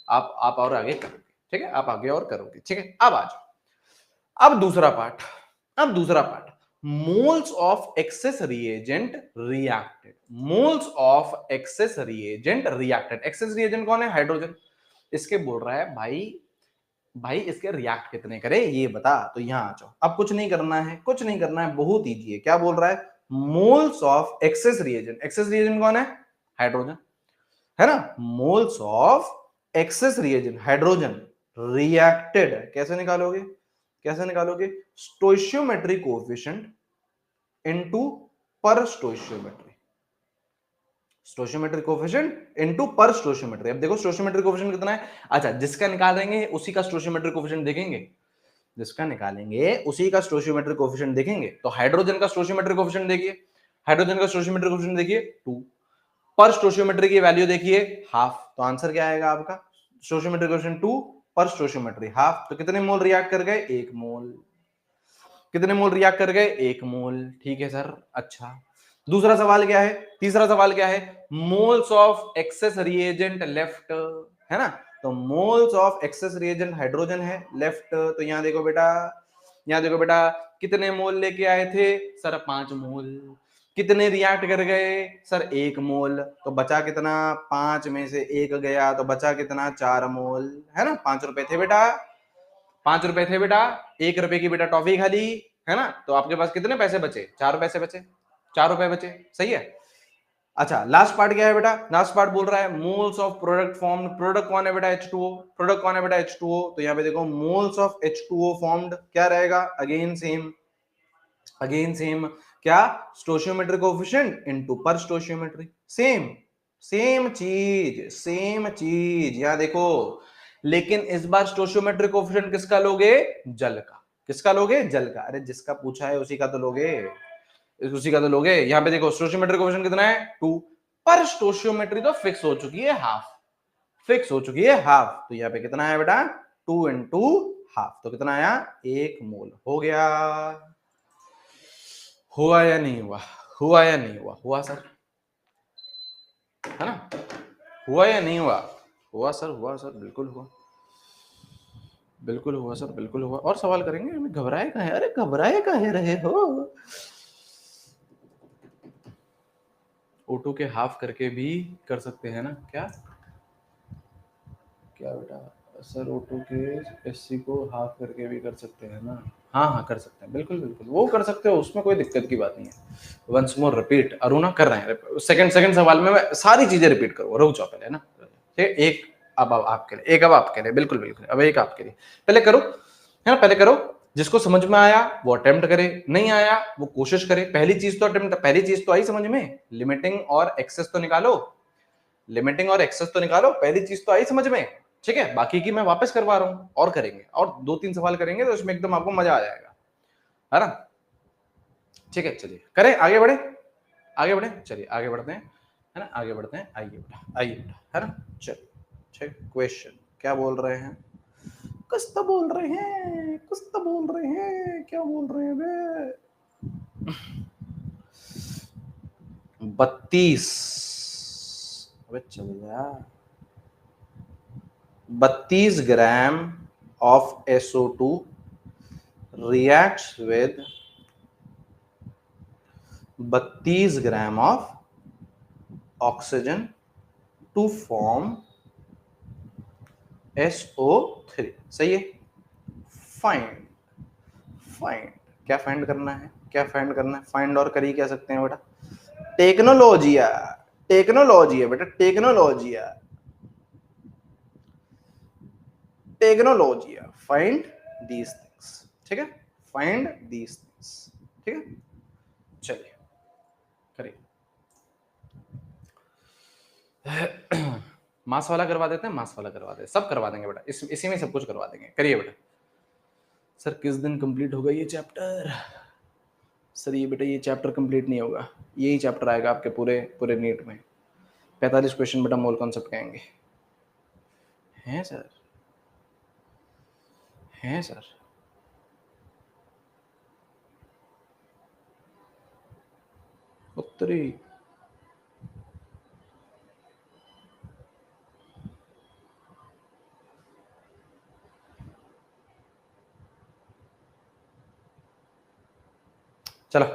आप और आगे करोगे। ठीक है, आप आगे और करोगे। ठीक है, अब आ जाओ, अब दूसरा part, moles of excess reagent reacted, moles of excess reagent reacted. Access reagent कौन है? हाइड्रोजन। इसके बोल रहा है भाई इसके रिएक्ट कितने करे ये बता। तो यहां आ जाओ, अब कुछ नहीं करना है, बहुत इजी है। क्या बोल रहा है? Moles of excess reagent. Access reagent कौन है? हाइड्रोजन, है ना? Moles of excess reagent hydrogen reacted कैसे निकालोगे? स्टोइचियोमेट्रिक कोएफिशिएंट इनटू पर स्टोइचियोमेट्री, स्टोइचियोमेट्रिक कोएफिशिएंट इनटू पर स्टोइचियोमेट्री। अब देखो स्टोइचियोमेट्रिक कोएफिशिएंट कितना है। अच्छा, जिसका निकालेंगे उसी का स्टोइचियोमेट्रिक कोएफिशिएंट देखेंगे, जिसका निकालेंगे उसी का स्टोइचियोमेट्रिक कोएफिशिएंट देखेंगे। तो हाइड्रोजन का स्टोइचियोमेट्रिक कोएफिशिएंट देखिए, हाइड्रोजन का स्टोइचियोमेट्रिक कोएफिशिएंट देखिए 2, पर स्टोइचियोमेट्री की वैल्यू देखिए हाफ। तो आंसर क्या आएगा आपका? स्टोइचियोमेट्रिक कोएफिशिएंट 2 पर स्टोइचियोमेट्री हाफ। तो कितने मोल रिएक्ट कर गए? 1 मोल। कितने मोल रिएक्ट कर गए? 1 मोल। ठीक है सर, अच्छा। दूसरा सवाल क्या है? तीसरा सवाल क्या है? Moles of excess reagent left, है ना? तो moles of excess reagent hydrogen है लेफ्ट। तो यहां देखो बेटा, कितने मोल लेके आए थे सर? 5 मोल। कितने रिएक्ट कर गए सर? 1 मोल। तो बचा कितना? 5 में से 1 गया, तो बचा कितना? 4 मोल, है ना? 5 रुपए थे बेटा, 5 रुपए थे बेटा, 1 रुपए की बेटा टॉफी खाली, है ना? तो आपके पास कितने पैसे बचे? 4 पैसे बचे, 4 रुपए बचे, सही है। अच्छा, लास्ट पार्ट क्या है बेटा? लास्ट पार्ट बोल रहा है moles of product formed. Product कौन है बेटा? H2O। प्रोडक्ट कौन है बेटा? H2O। तो यहाँ पे देखो मोल्स ऑफ H2O फॉर्म्ड क्या रहेगा? अगेन सेम क्या? स्टोइचियोमेट्रिक कोएफिशिएंट इनटू पर स्टोइचियोमेट्री। सेम चीज यहाँ देखो। लेकिन इस बार स्टोइचियोमेट्रिक कोएफिशिएंट किसका लोगे? जल का। किसका लोगे? जल का। अरे जिसका पूछा है उसी का तो लोगे, यहाँ पे देखो स्टोइचियोमेट्रिक कोएफिशिएंट कितना है? 2, पर स्टोइचियोमेट्री तो फिक्स हो चुकी है हाफ। तो यहाँ पे कितना है बेटा? 2 इंटू हाफ। तो कितना आया? 1 मोल। हो गया। हुआ या नहीं हुआ? हुआ सर, है ना? हुआ या नहीं हुआ? हुआ सर, बिल्कुल हुआ सर, बिल्कुल हुआ। और सवाल करेंगे, हमें घबराए काहे? अरे घबराए काहे रहे हो? O2 के हाफ करके भी कर सकते हैं ना? क्या बेटा? सर O2 के SC को हाफ करके भी कर सकते हैं ना? हाँ कर सकते हैं, बिल्कुल वो कर सकते हो, उसमें कोई दिक्कत की बात नहीं है। वंस मोर रिपीट, अरुणा कर रहे हैं। सेकंड सवाल में मैं सारी चीजें रिपीट करूंगा, रुक जाओ पहले, है ना? एक अब आपके लिए, बिल्कुल अब एक आपके लिए। पहले करो, है ना? पहले करो, जिसको समझ में आया वो अटेम्प्ट करे, नहीं आया वो कोशिश करे। पहली चीज तो आई समझ में, लिमिटिंग और एक्सेस तो निकालो, पहली चीज तो आई समझ में। ठीक है, बाकी की मैं वापस करवा रहा हूं, और करेंगे, और 2-3 सवाल करेंगे तो इसमें एकदम आपको मजा आ जाएगा, है ना? ठीक है, चलिए करें, आगे बढ़े, चलिए आगे बढ़ते हैं, है ना? आगे बढ़ते हैं, आइए बेटा, है ना? चलिए क्वेश्चन क्या बोल रहे हैं? कुछ तो बोल रहे हैं, क्या बोल रहे हैं बे? 32, अबे चल जा, 32 ग्राम of SO2 reacts with 32 gram of oxygen to form SO3। सही है। फाइंड क्या फाइंड करना है? फाइंड और कर ही क्या सकते हैं बेटा? टेक्नोलॉजिया, टेक्नोलॉजी है बेटा, टेक्नोलॉजिया, टेक्नोलॉजिया, फाइंड दीज थिंग्स, ठीक है, फाइंड दीज थिंग्स, ठीक है, चलिए करिए। मास वाला करवा देते हैं, मास वाला करवा देते हैं, सब करवा देंगे बेटा, इसी में सब कुछ करवा देंगे, करिए बेटा। सर किस दिन कंप्लीट होगा ये चैप्टर? सर ये बेटा ये चैप्टर कंप्लीट नहीं होगा, यही चैप्टर आएगा आपके पूरे पूरे नीट में। 45 क्वेश्चन बेटा मोल कॉन्सेप्ट के आएंगे। हैं सर, हैं सर, उत्तरी चलो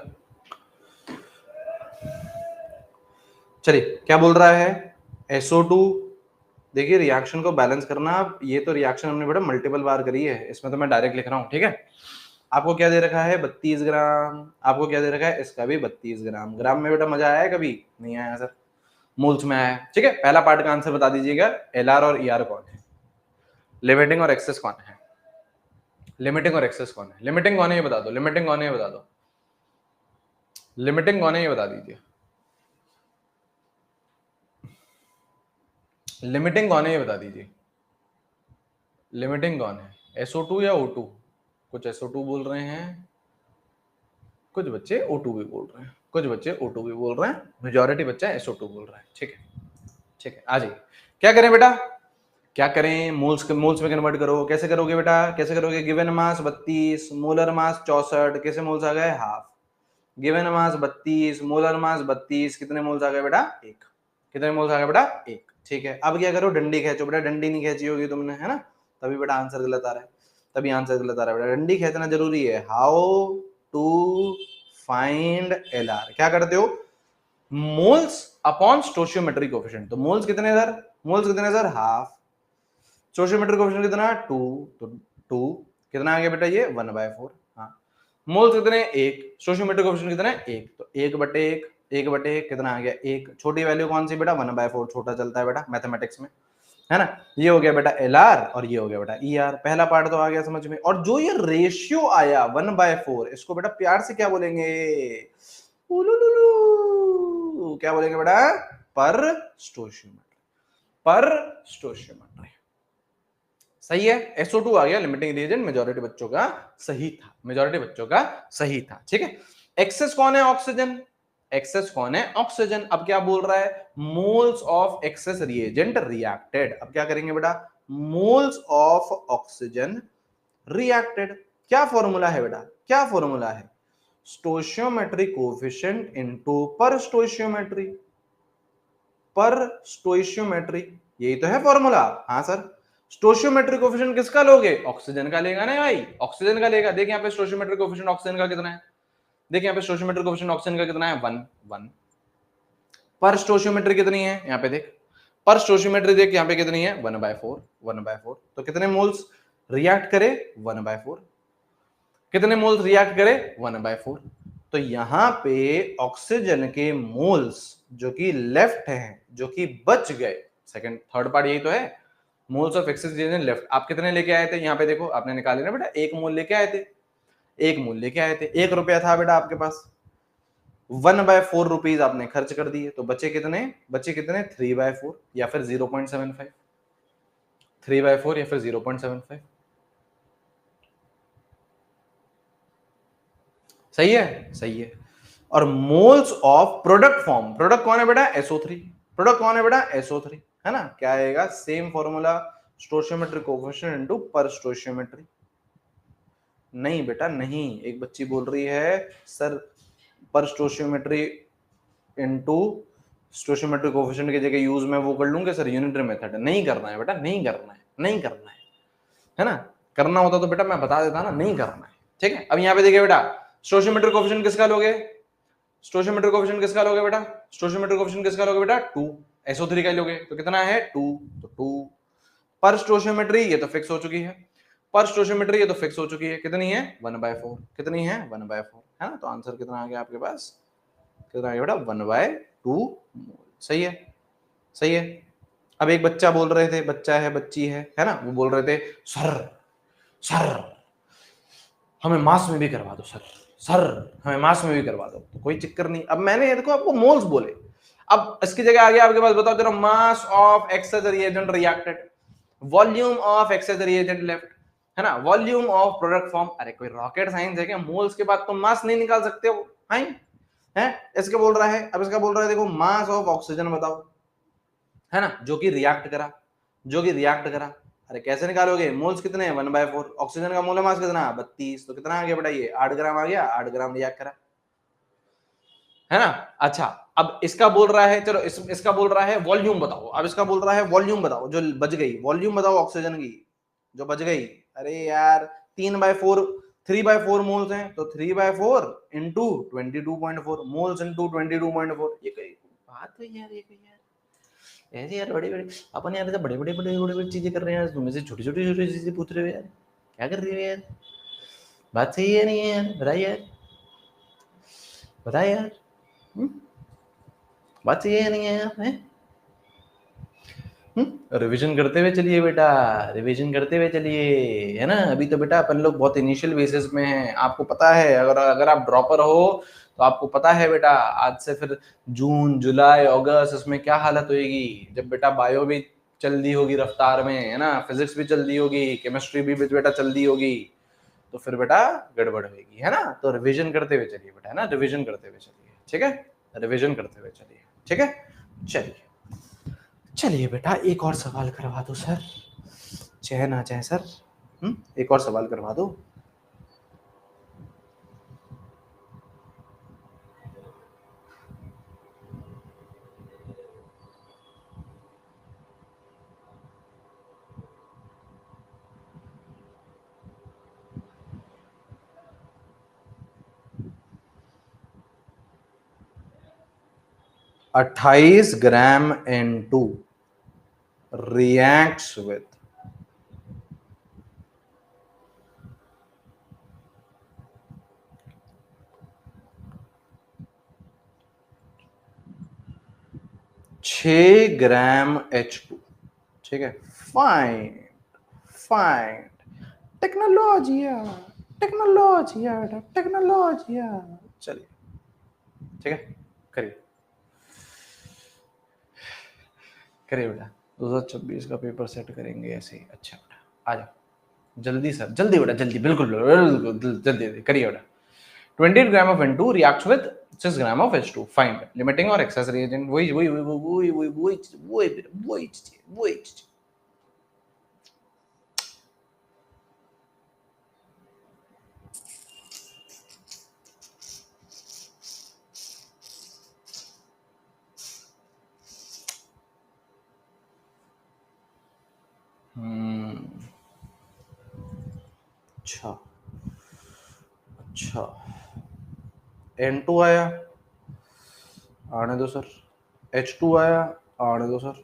चलिए क्या बोल रहा है, SO2, देखिए रिएक्शन को बैलेंस करना। ये तो रिएक्शन हमने बेटा मल्टीपल बार करी है, इसमें तो मैं डायरेक्ट लिख रहा हूँ, ठीक है। आपको क्या दे रखा है 32 ग्राम, आपको क्या दे रखा है, इसका भी 32 ग्राम। ग्राम में बेटा मजा आया है कभी? नहीं आया सर, मोल्स में आया है, ठीक है। पहला पार्ट का आंसर बता दीजिएगा, LR और ER कौन है, लिमिटिंग और एक्सेस कौन है, लिमिटिंग और एक्सेस कौन है, लिमिटिंग कौन है ये बता दो, लिमिटिंग कौन है ये बता दो, लिमिटिंग कौन है ये बता दीजिए, लिमिटिंग कौन है ये बता दीजिए, लिमिटिंग कौन है, SO2 या O2? कुछ SO2 बोल रहे हैं, कुछ बच्चे O2 भी बोल रहे हैं, कुछ बच्चे O2 भी बोल रहे हैं, मेजॉरिटी बच्चा SO2 बोल रहा है, ठीक है, ठीक है। आ जाइए, क्या करें बेटा, क्या करें, मोल्स में कन्वर्ट करो। कैसे करोगे बेटा, कैसे करोगे, गिवन मास 32, मोलर मास 64, कैसे मोल्स आ गए, half. Given mass 32, molar mass 32, कितने मोल्स आ गए बेटा, एक। कितने मोल्स आ गए बेटा, एक, ठीक है। अब क्या करो, डंडी खींचो बेटा, डंडी नहीं खींची होगी तुमने, है ना, तभी बेटा आंसर गलत आ रहा है, तभी आंसर गलत आ रहा है बेटा, डंडी खींचना जरूरी है। हाउ टू फाइंड LR, क्या करते हो, मोल्स अपॉन स्टोशियोमेट्रिक कोएफिशिएंट। तो मोल्स कितने सर, मोल्स कितने सर, हाफ। स्टोशियोमेट्रिक कोएफिशिएंट कितना, 2, तो 2 कितना आ गया बेटा, ये 1/4। हाँ, मोल्स कितने, एक, स्टोशियोमेट्रिक कोएफिशिएंट कितना है, एक, तो 1/1, 1/1 कितना आ गया, एक। छोटी वैल्यू कौन सी बेटा, 1/4, छोटा चलता है बेटा मैथमेटिक्स में, है ना। ये हो गया बेटा LR और ये हो गया बेटा ER। पहला पार्ट तो आ गया समझ में। और जो ये रेशियो आया 1/4, इसको बेटा प्यार से क्या बोलेंगे, उलुलुलु, क्या बोलेंगे बेटा, पर स्टोशियोमेट्री, पर स्टोशियोमेट्री। सही है, SO2 आ गया लिमिटिंग रिएजेंट, मेजॉरिटी बच्चों का सही था, मेजॉरिटी बच्चों का सही था, ठीक है। एक्सेस कौन है, ऑक्सीजन, एक्सेस कौन है, ऑक्सीजन। अब क्या बोल रहा है, moles of excess reagent reacted. अब क्या करेंगे बेटा, मोल्स ऑफ ऑक्सीजन रिएक्टेड। क्या फॉर्मूला है बेटा, क्या फॉर्मूला है, स्टोशियोमेट्री कोएफिशिएंट इनटू पर स्टोशियोमेट्री, पर स्टोइशियोमेट्री, यही तो है फॉर्मूला। हाँ सर, स्टोशियोमेट्रिक कोएफिशिएंट किसका लोगे, ऑक्सीजन का लेगा ना भाई, ऑक्सीजन का लेगा। देखिए यहाँ पे स्टोशियोमेट्रिक कोएफिशिएंट ऑक्सीजन का कितना है, देखिए यहाँ पे स्टोशियोमेट्रिक कोएफिशिएंट ऑक्सीजन का कितना है, 1 पर स्टोशियोमेट्री कितनी है, यहाँ पे देख, पर स्टोशियोमेट्री देख यहाँ पे कितनी है, 1/4, 1/4। तो कितने मोल्स रिएक्ट करे, 1/4। कितने मोल्स रिएक्ट करे, 1/4। तो यहां पे ऑक्सीजन के मोल्स जो कि लेफ्ट हैं, जो कि बच गए, सेकंड थर्ड पार्ट यही तो है, moles of excess reagent left. आप कितने लेके आए थे, यहाँ पे देखो आपने निकाले ना बेटा, 1 मोल लेके आए थे, 1 मोल लेके आए थे, 1 रुपया था बेटा आपके पास, 1/4 रुपीज आपने खर्च कर दिए, तो बचे कितने, बचे कितने, 3/4 या फिर 0.75, 3/4 या फिर 0.75। सही है, सही है। और moles of product form, product कौन है बेटा, SO3, प्रोडक्ट कौन है बेटा, SO3, है ना। क्या आएगा, same formula, stoichiometric coefficient into पर स्टोशियोमेट्री। नहीं बेटा नहीं, एक बच्ची बोल रही है सर पर स्टोशियोमेट्री इनटू स्टोशियोमेट्रिक कोएफिशिएंट की जगह यूज मैं वो कर लूंगा सर, यूनिटरी मेथड। नहीं करना है बेटा, नहीं करना है, नहीं करना है ना। करना होता तो बेटा मैं बता देता ना, नहीं करना है, ठीक है। अब यहाँ पे देखिए बेटा, स्टोशियोमेट्रिक कोएफिशिएंट किसका लोगे, स्टोशियोमेट्रिक कोएफिशिएंट किसका लोगे बेटा, स्टोशियोमेट्रिक कोएफिशिएंट किसका लोगे बेटा, 2, SO3 का लोगे, तो कितना है 2, तो 2 पर स्टोशियोमेट्री, ये तो फिक्स हो चुकी है, पर स्टोशियोमेट्री ये तो फिक्स हो चुकी है, कितनी है 1/4, कितनी है 1/4, है ना। तो आंसर कितना आ गया आपके पास, कितना आ गया बेटा 1/2 मोल। सही है, सही है। अब एक बच्चा बोल रहे थे, बच्चा है बच्ची है ना, वो बोल रहे थे सर सर हमें मास में भी करवा दो सर, सर हमें मास में भी करवा दो। तो कोई चक्कर नहीं, अब मैंने देखो आपको मोल्स बोले, अब इसकी जगह आ गया आपके पास, बताओ जरा, mass of X as reagent reacted, volume of X as reagent left, है ना, वॉल्यूम ऑफ प्रोडक्ट फॉर्म। अरे कोई रॉकेट साइंस है क्या? मोल्स के बाद तुम मास नहीं निकाल सकते हो, है? इसके बोल रहा है, अब इसका बोल रहा है देखो मास ऑफ ऑक्सीजन बताओ, है ना, जो कि रिएक्ट करा, जो कि रिएक्ट करा। अरे कैसे निकालोगे? मोल्स कितने हैं? 1/4। ऑक्सीजन का मोलर मास कितना? 32। तो कितना आ गया बेटा? ये 8 ग्राम आ गया, 8 ग्राम रिएक्ट करा, है ना। अच्छा, अब इसका बोल रहा है, चलो इसका बोल रहा है वॉल्यूम बताओ, अब इसका बोल रहा है वॉल्यूम बताओ जो बच गई, वॉल्यूम बताओ ऑक्सीजन की जो बच गई। अरे यार 3/4, 3/4 मोल्स हैं, तो 3/4 इंटू 22.4 मोल्स इंटू 22.4। ये कोई बात है यार, ये कोई यार ऐसे यार बड़े बड़े अपन यार बड़े बड़े बड़े बड़े बड़े चीजें कर रहे हैं यार, तुम से छोटी छोटी छोटी चीजें पूछ रहे हो यार, क्या कर रहे हो यार? बात सही है नहीं है यार? बताइए यार, बताइए यार, बात सही है नहीं है यार? रिवीजन करते हुए चलिए बेटा, रिवीजन करते हुए चलिए, है ना। अभी तो बेटा अपन लोग बहुत इनिशियल बेसिस में हैं, आपको पता है, अगर आप ड्रॉपर हो तो आपको पता है बेटा, आज से फिर जून जुलाई अगस्त इसमें क्या हालत होगी, जब बेटा बायो भी चल दी होगी रफ्तार में, है ना, फिजिक्स भी चल दी होगी, केमिस्ट्री भी बेटा चल दी होगी, तो फिर बेटा गड़बड़ होगी, है ना। तो रिवीजन करते हुए चलिए बेटा, है ना, रिवीजन करते हुए चलिए, ठीक है, रिवीजन करते हुए चलिए, ठीक है। चलिए चलिए बेटा, एक और सवाल करवा दो सर, चैन आ जाए सर। एक और सवाल करवा दो। अट्ठाईस ग्राम N2 reacts with 6 gram H2, ठीक है। फाइंड फाइंड टेक्नोलॉजिया, टेक्नोलॉजिया बेटा, टेक्नोलॉजिया। चलिए ठीक है, करिए करिए बेटा, 2026 का पेपर सेट करेंगे ऐसे ही। अच्छा बेटा आ जाओ जल्दी सर, जल्दी बेटा, जल्दी, बिल्कुल बिल्कुल जल्दी करिए बेटा। 28 ग्राम of N2 reacts with 6 gram of H2, find limiting और एक्सेस रिएजेंट। वही अच्छा अच्छा, N2 आया, आने दो सर, H2 आया, आने दो सर,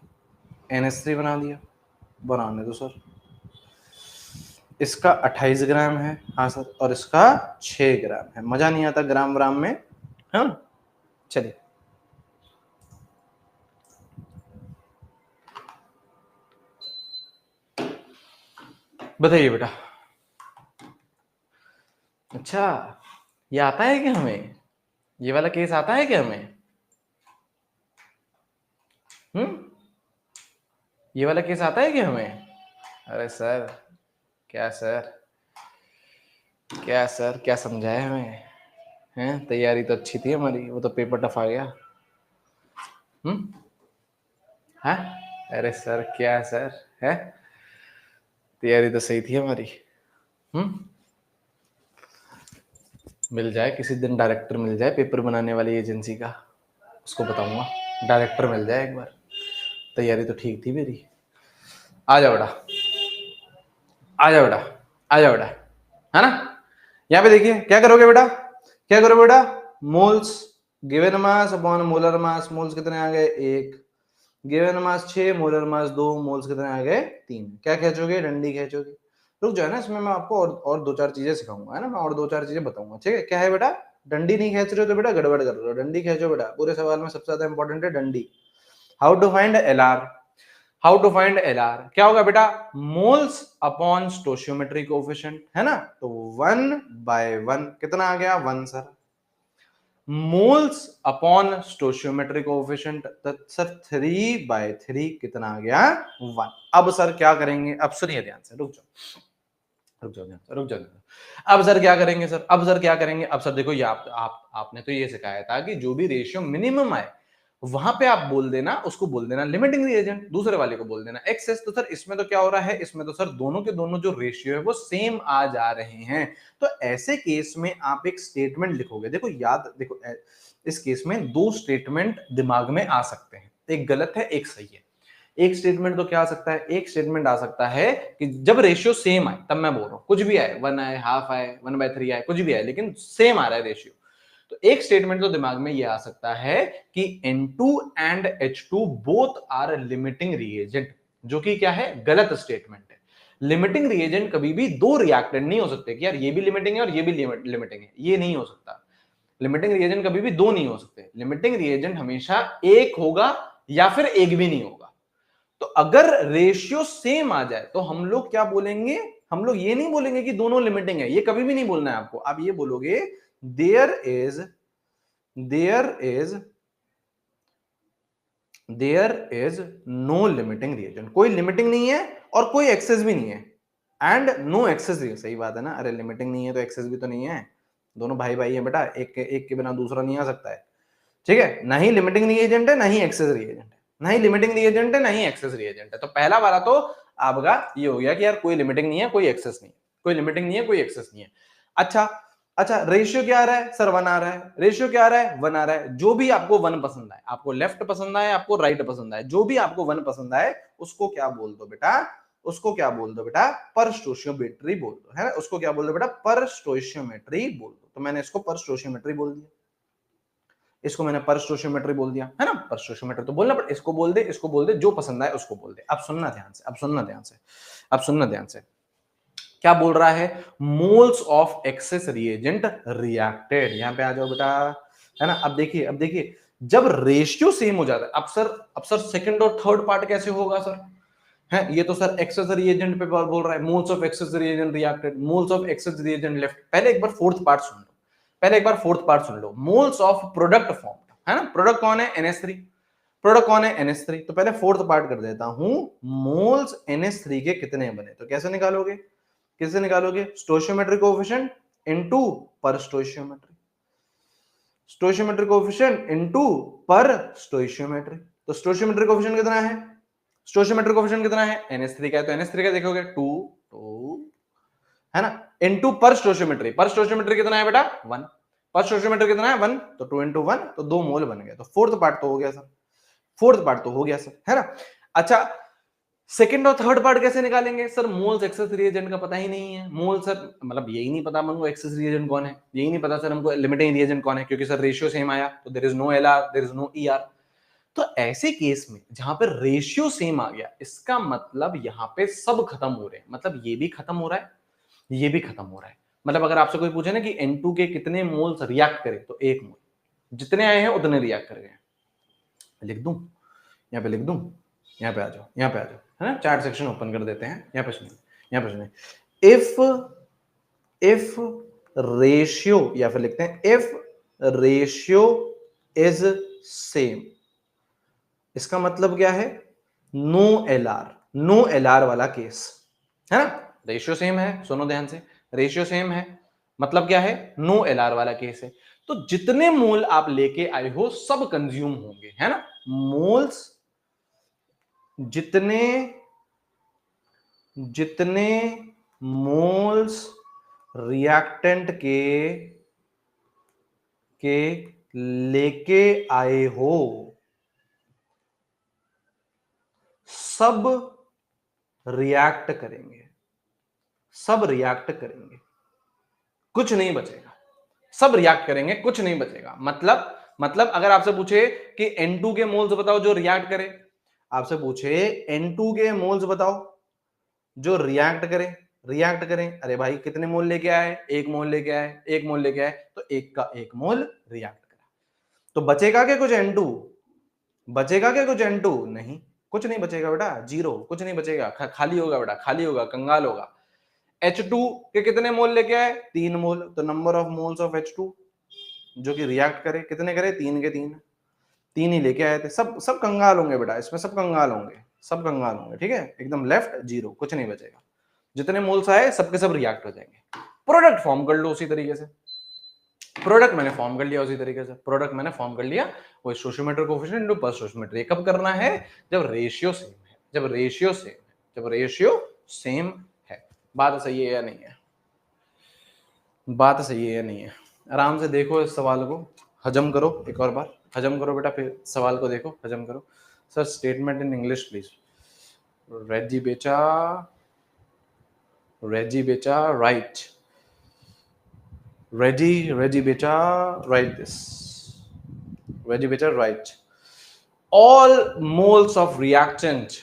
NH3 बना दिया, बनाने दो सर। इसका 28 ग्राम है, हाँ सर, और इसका 6 ग्राम है। मजा नहीं आता ग्राम व्राम में, हाँ। चलिए बताइए बेटा। अच्छा, ये आता है क्या हमें? ये वाला केस आता है क्या हमें? ये वाला केस आता है क्या हमें? अरे सर, क्या सर, क्या सर, क्या समझाया हमें? हैं, तैयारी तो अच्छी थी हमारी, वो तो पेपर टफ आ गया। हाँ, अरे सर क्या सर है, तैयारी तो सही थी हमारी। मिल जाए किसी दिन डायरेक्टर, मिल जाए पेपर बनाने वाली एजेंसी का, उसको बताऊंगा, डायरेक्टर मिल जाए एक बार। तैयारी तो ठीक थी मेरी। आ जाओ बेटा, आ जाओ बेटा, आ जाओ बेटा, है ना। यहाँ पे देखिए क्या करोगे बेटा, क्या करोगे बेटा, moles given mass upon molar mass, moles कितने आ गए? 1, given mass 6, molar mass 2, moles कितने आ गए? 3। क्या खींचोगे? डंडी खींचोगे। रुक जाओ ना, इसमें मैं आपको और दो चार चीजें सिखाऊंगा, है ना, मैं और दो चार चीजें बताऊंगा, ठीक है। क्या है बेटा? डंडी नहीं खींच रहे हो तो बेटा गड़बड़ कर रहे हो, डंडी खींचो बेटा, पूरे सवाल में सबसे ज्यादा इंपॉर्टेंट है डंडी। How to find LR, how to find LR क्या होगा बेटा, मोल्स अपॉन स्टोशियोमेट्री कोएफिशिएंट, है ना, तो 1/1 कितना आ गया 1 sir, moles upon stoichiometry coefficient sir 3/3 कितना आ गया 1। अब सर क्या करेंगे, अब सुनिए ध्यान से, रुक जाओ रुक जाओ ध्यान से, रुक जाओ। अब सर क्या करेंगे सर, अब सर क्या करेंगे, अब सर देखो ये आपने तो ये सिखाया था कि जो भी रेशियो मिनिमम आए वहां पे आप बोल देना, उसको बोल देना लिमिटिंग रिएजेंट, दूसरे वाले को बोल देना एक्सेस। तो सर इसमें तो क्या हो रहा है, इसमें तो सर दोनों के दोनों जो रेशियो है वो सेम आ जा रहे हैं। तो ऐसे केस में आप एक स्टेटमेंट लिखोगे, देखो याद देखो, इस केस में 2 स्टेटमेंट दिमाग में आ सकते हैं, एक गलत है एक सही है। एक स्टेटमेंट तो क्या आ सकता है, एक स्टेटमेंट आ सकता है कि जब रेशियो सेम आए, तब मैं बोल रहा हूं कुछ भी आए, 1 आए, हाफ आए, 1/3 आए, कुछ भी आए, लेकिन सेम आ रहा है रेशियो, तो एक स्टेटमेंट तो दिमाग में ये आ सकता है कि N2 and H2 both are limiting reagent, जो कि क्या है, गलत स्टेटमेंट है। लिमिटिंग रिएजेंट कभी भी 2 रिएक्टेंट नहीं हो सकते कि यार ये भी लिमिटिंग है और ये भी लिमिटिंग है, ये नहीं हो सकता। लिमिटिंग रिएजेंट कभी भी 2 नहीं हो सकते, लिमिटिंग रिएजेंट हमेशा एक होगा या फिर एक भी नहीं होगा। तो अगर रेशियो सेम आ जाए तो हम लोग क्या बोलेंगे, हम लोग ये नहीं बोलेंगे कि दोनों लिमिटिंग है, ये कभी भी नहीं बोलना है आपको। आप ये बोलोगे there is no limiting reagent, कोई लिमिटिंग नहीं है और कोई एक्सेस भी नहीं है, एंड नो एक्सेस। सही बात है ना, अरे लिमिटिंग नहीं है तो एक्सेस भी तो नहीं है, दोनों भाई भाई है बेटा, एक के बिना दूसरा नहीं आ सकता है, ठीक है। ना ही लिमिटिंग रिएजेंट है, ना ही एक्सेस रिएजेंट है, ना ही लिमिटिंग रिएजेंट है, ना ही एक्सेस रिएजेंट है। तो पहला वाला तो आपका ये हो गया कि यार कोई लिमिटिंग नहीं है, कोई एक्सेस नहीं है, कोई लिमिटिंग नहीं है, कोई एक्सेस नहीं है। अच्छा अच्छा, रेशियो क्या आ रहा है सर, 1 आ रहा है, रेशियो क्या आ रहा है 1 आ रहा है। जो भी आपको 1 पसंद आए, आपको लेफ्ट पसंद आए, आपको राइट पसंद आए, जो भी आपको 1 पसंद आए, उसको क्या बोल दो बेटा, उसको क्या बोल दो बेटा, पर स्टोशियोमेट्री बोल दो, है ना, उसको क्या बोल दो बेटा, पर स्टोशियोमेट्री बोल दो। तो मैंने इसको पर स्टोशियोमेट्री बोल दिया, इसको मैंने पर स्टोशियोमेट्री बोल दिया, है ना, पर स्टोशियोमेट्री तो बोलना, बट इसको बोल दे, इसको बोल दे, जो पसंद आए उसको बोल दे। अब सुनना ध्यान से, अब सुनना ध्यान से, अब सुनना ध्यान से, क्या बोल रहा है, moles of excess reagent reacted, यहां पे आ जाओ बेटा, है ना। अब देखिए, अब देखिए, जब रेशियो सेम हो जाता है, अब सर सेकंड और थर्ड पार्ट कैसे होगा सर, है ये तो सर एक्सेस रिएजेंट पे बोल रहा है, moles of excess reagent reacted, moles of excess reagent left. पहले एक बार फोर्थ पार्ट सुन लो, पहले एक बार फोर्थ पार्ट सुन लो, मोल्स ऑफ प्रोडक्ट फॉर्म, है ना, प्रोडक्ट कौन है NH3, प्रोडक्ट कौन है NH3। तो पहले फोर्थ पार्ट कर देता हूं, मोल्स NH3 के कितने बने, तो कैसे निकालोगे, किससे निकालोगे, स्टोशियोमेट्रिक कोएफिशिएंट इनटू पर स्टोशियोमेट्री, स्टोशियोमेट्रिक कोएफिशिएंट इनटू पर स्टोशियोमेट्री। तो स्टोशियोमेट्रिक कोएफिशिएंट कितना है, स्टोशियोमेट्रिक कोएफिशिएंट कितना है, NH3 का है, तो NH3 का देखोगे 2 2, है ना, इनटू पर स्टोशियोमेट्री, पर स्टोशियोमेट्री कितना है बेटा 1, पर स्टोशियोमेट्री कितना है 1, तो 2 इंटू 1, तो 2 मोल बन गए। तो फोर्थ पार्ट तो हो गया सर, फोर्थ पार्ट तो हो गया सर, है ना। अच्छा, सेकंड और थर्ड पार्ट कैसे निकालेंगे सर, मोल्स एक्सेस रिएजेंट का पता ही नहीं है, मोल सर मतलब यही नहीं पता हमको एक्सेस रिएजेंट कौन है, यही नहीं पता सर हमको लिमिटिंग रिएजेंट कौन है, क्योंकि सर रेशियो सेम आया तो there is no LR, there is no ER. तो ऐसे केस में जहां पर रेशियो सेम आ गया, इसका मतलब यहां पे सब खत्म हो रहे हैं, मतलब ये भी खत्म हो रहा है, ये भी खत्म हो रहा है। मतलब अगर आपसे कोई पूछे ना कि N2 के कितने मोल्स रिएक्ट करे, तो 1 मोल, जितने आए हैं उतने रिएक्ट कर गए। लिख दूं, यहाँ पे लिख दूं, यहाँ पे आ जाओ, यहाँ पे आ जाओ, है ना, चार्ट सेक्शन ओपन कर देते हैं, यहाँ पे सुनिए, यहाँ पे सुनिए, इफ रेशियो, या फिर लिखते हैं इफ रेशियो इज सेम, इसका मतलब क्या है, नो एलआर, नो एलआर वाला केस, है ना, रेशियो सेम है, सुनो ध्यान से, रेशियो सेम है, मतलब क्या है, नो एलआर वाला केस है। तो जितने मोल आप लेके आए हो सब कंज्यूम होंगे, है ना, मोल्स जितने जितने मोल्स रिएक्टेंट के लेके आए हो सब रिएक्ट करेंगे, सब रिएक्ट करेंगे, कुछ नहीं बचेगा, सब रिएक्ट करेंगे, कुछ नहीं बचेगा। मतलब अगर आपसे पूछे कि N2 के मोल्स बताओ जो रिएक्ट करे, आपसे पूछे N2 के मोल्स बताओ जो रिएक्ट करे, रिएक्ट करें, अरे भाई कितने मोल लेके आए, 1 मोल लेके आए, 1 मोल लेके आए, तो 1 का 1 मोल रिएक्ट करा। तो बचेगा क्या कुछ N2? बचेगा क्या कुछ N2? नहीं, कुछ नहीं बचेगा बेटा, जीरो, कुछ नहीं बचेगा, खाली होगा बेटा, खाली होगा, कंगाल होगा। H2 के कितने मोल लेके आए? 3 मोल, तो number of moles of H2 जो कि रिएक्ट करे, कितने करे? 3 के 3, 3 ही लेके आए थे। सब सब कंगाल होंगे बेटा, इसमें सब कंगाल होंगे, सब कंगाल होंगे, ठीक है, एकदम लेफ्ट जीरो, कुछ नहीं बचेगा। जितने मोल्स आए सबके सब रिएक्ट हो जाएंगे। प्रोडक्ट फॉर्म कर लो उसी तरीके से, प्रोडक्ट मैंने फॉर्म कर लिया उसी तरीके से, प्रोडक्ट मैंने फॉर्म कर लिया, वो स्टोइचियोमेट्रिक कोएफिशिएंट इनटू पर स्टोइचियोमेट्री। ये कब करना है? जब रेशियो सेम है, जब रेशियो सेम है, जब रेशियो सेम है। बात सही है या नहीं है? बात सही है या नहीं है? आराम से देखो इस सवाल को, हजम करो, एक और बार हजम करो बेटा, फिर सवाल को देखो, हजम करो। Sir statement in English please. रेजी बेचा, रेजी बेचा राइट, रेजी बेचा राइट दिस, रेजी बेचा right. All moles of reactant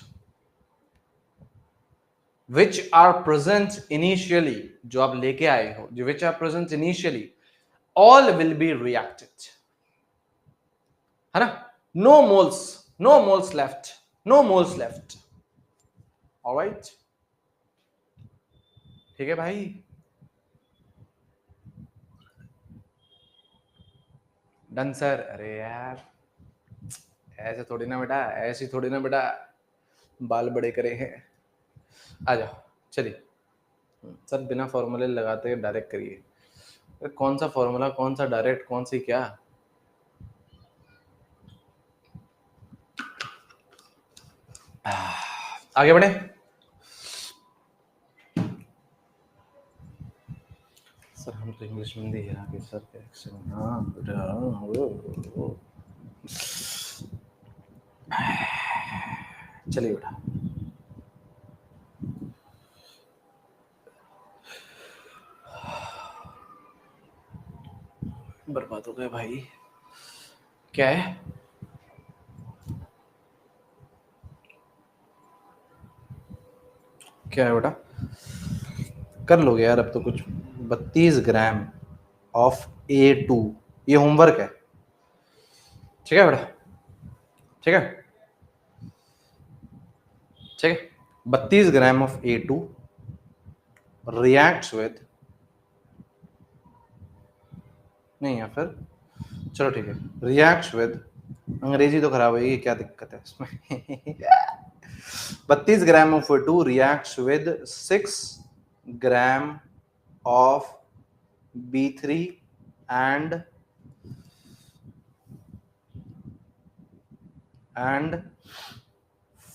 which are present initially, जो आप लेके आए हो, जो which are present initially, all will be reacted, है ना? No moles, no moles left, no moles left. All right? ठीक है भाई? Done sir. अरे यार ऐसे थोड़ी ना बेटा, ऐसी थोड़ी ना बेटा, बाल बड़े करे हैं। आ जाओ, चलिए सर, बिना फॉर्मूले लगाते डायरेक्ट करिए। कौन सा फॉर्मूला, कौन सा डायरेक्ट, कौन सी क्या? आगे बढ़े। सर हम तो इंग्लिश में हिंदी है आगे सर के एक्शन। हाँ बेटा, चलिए बेटा। बर्बाद हो गए भाई। क्या है? क्या है बेटा? कर लोगे यार अब तो कुछ। 32 ग्राम ऑफ A2, ये होमवर्क है, ठीक है बेटा, ठीक है, ठीक है। 32 gram of A2 reacts with, नहीं या फिर चलो ठीक है, रिएक्ट्स विद, अंग्रेजी तो खराब है, ये क्या दिक्कत है इसमें? 32 gram of A2 reacts with 6 gram of B3 and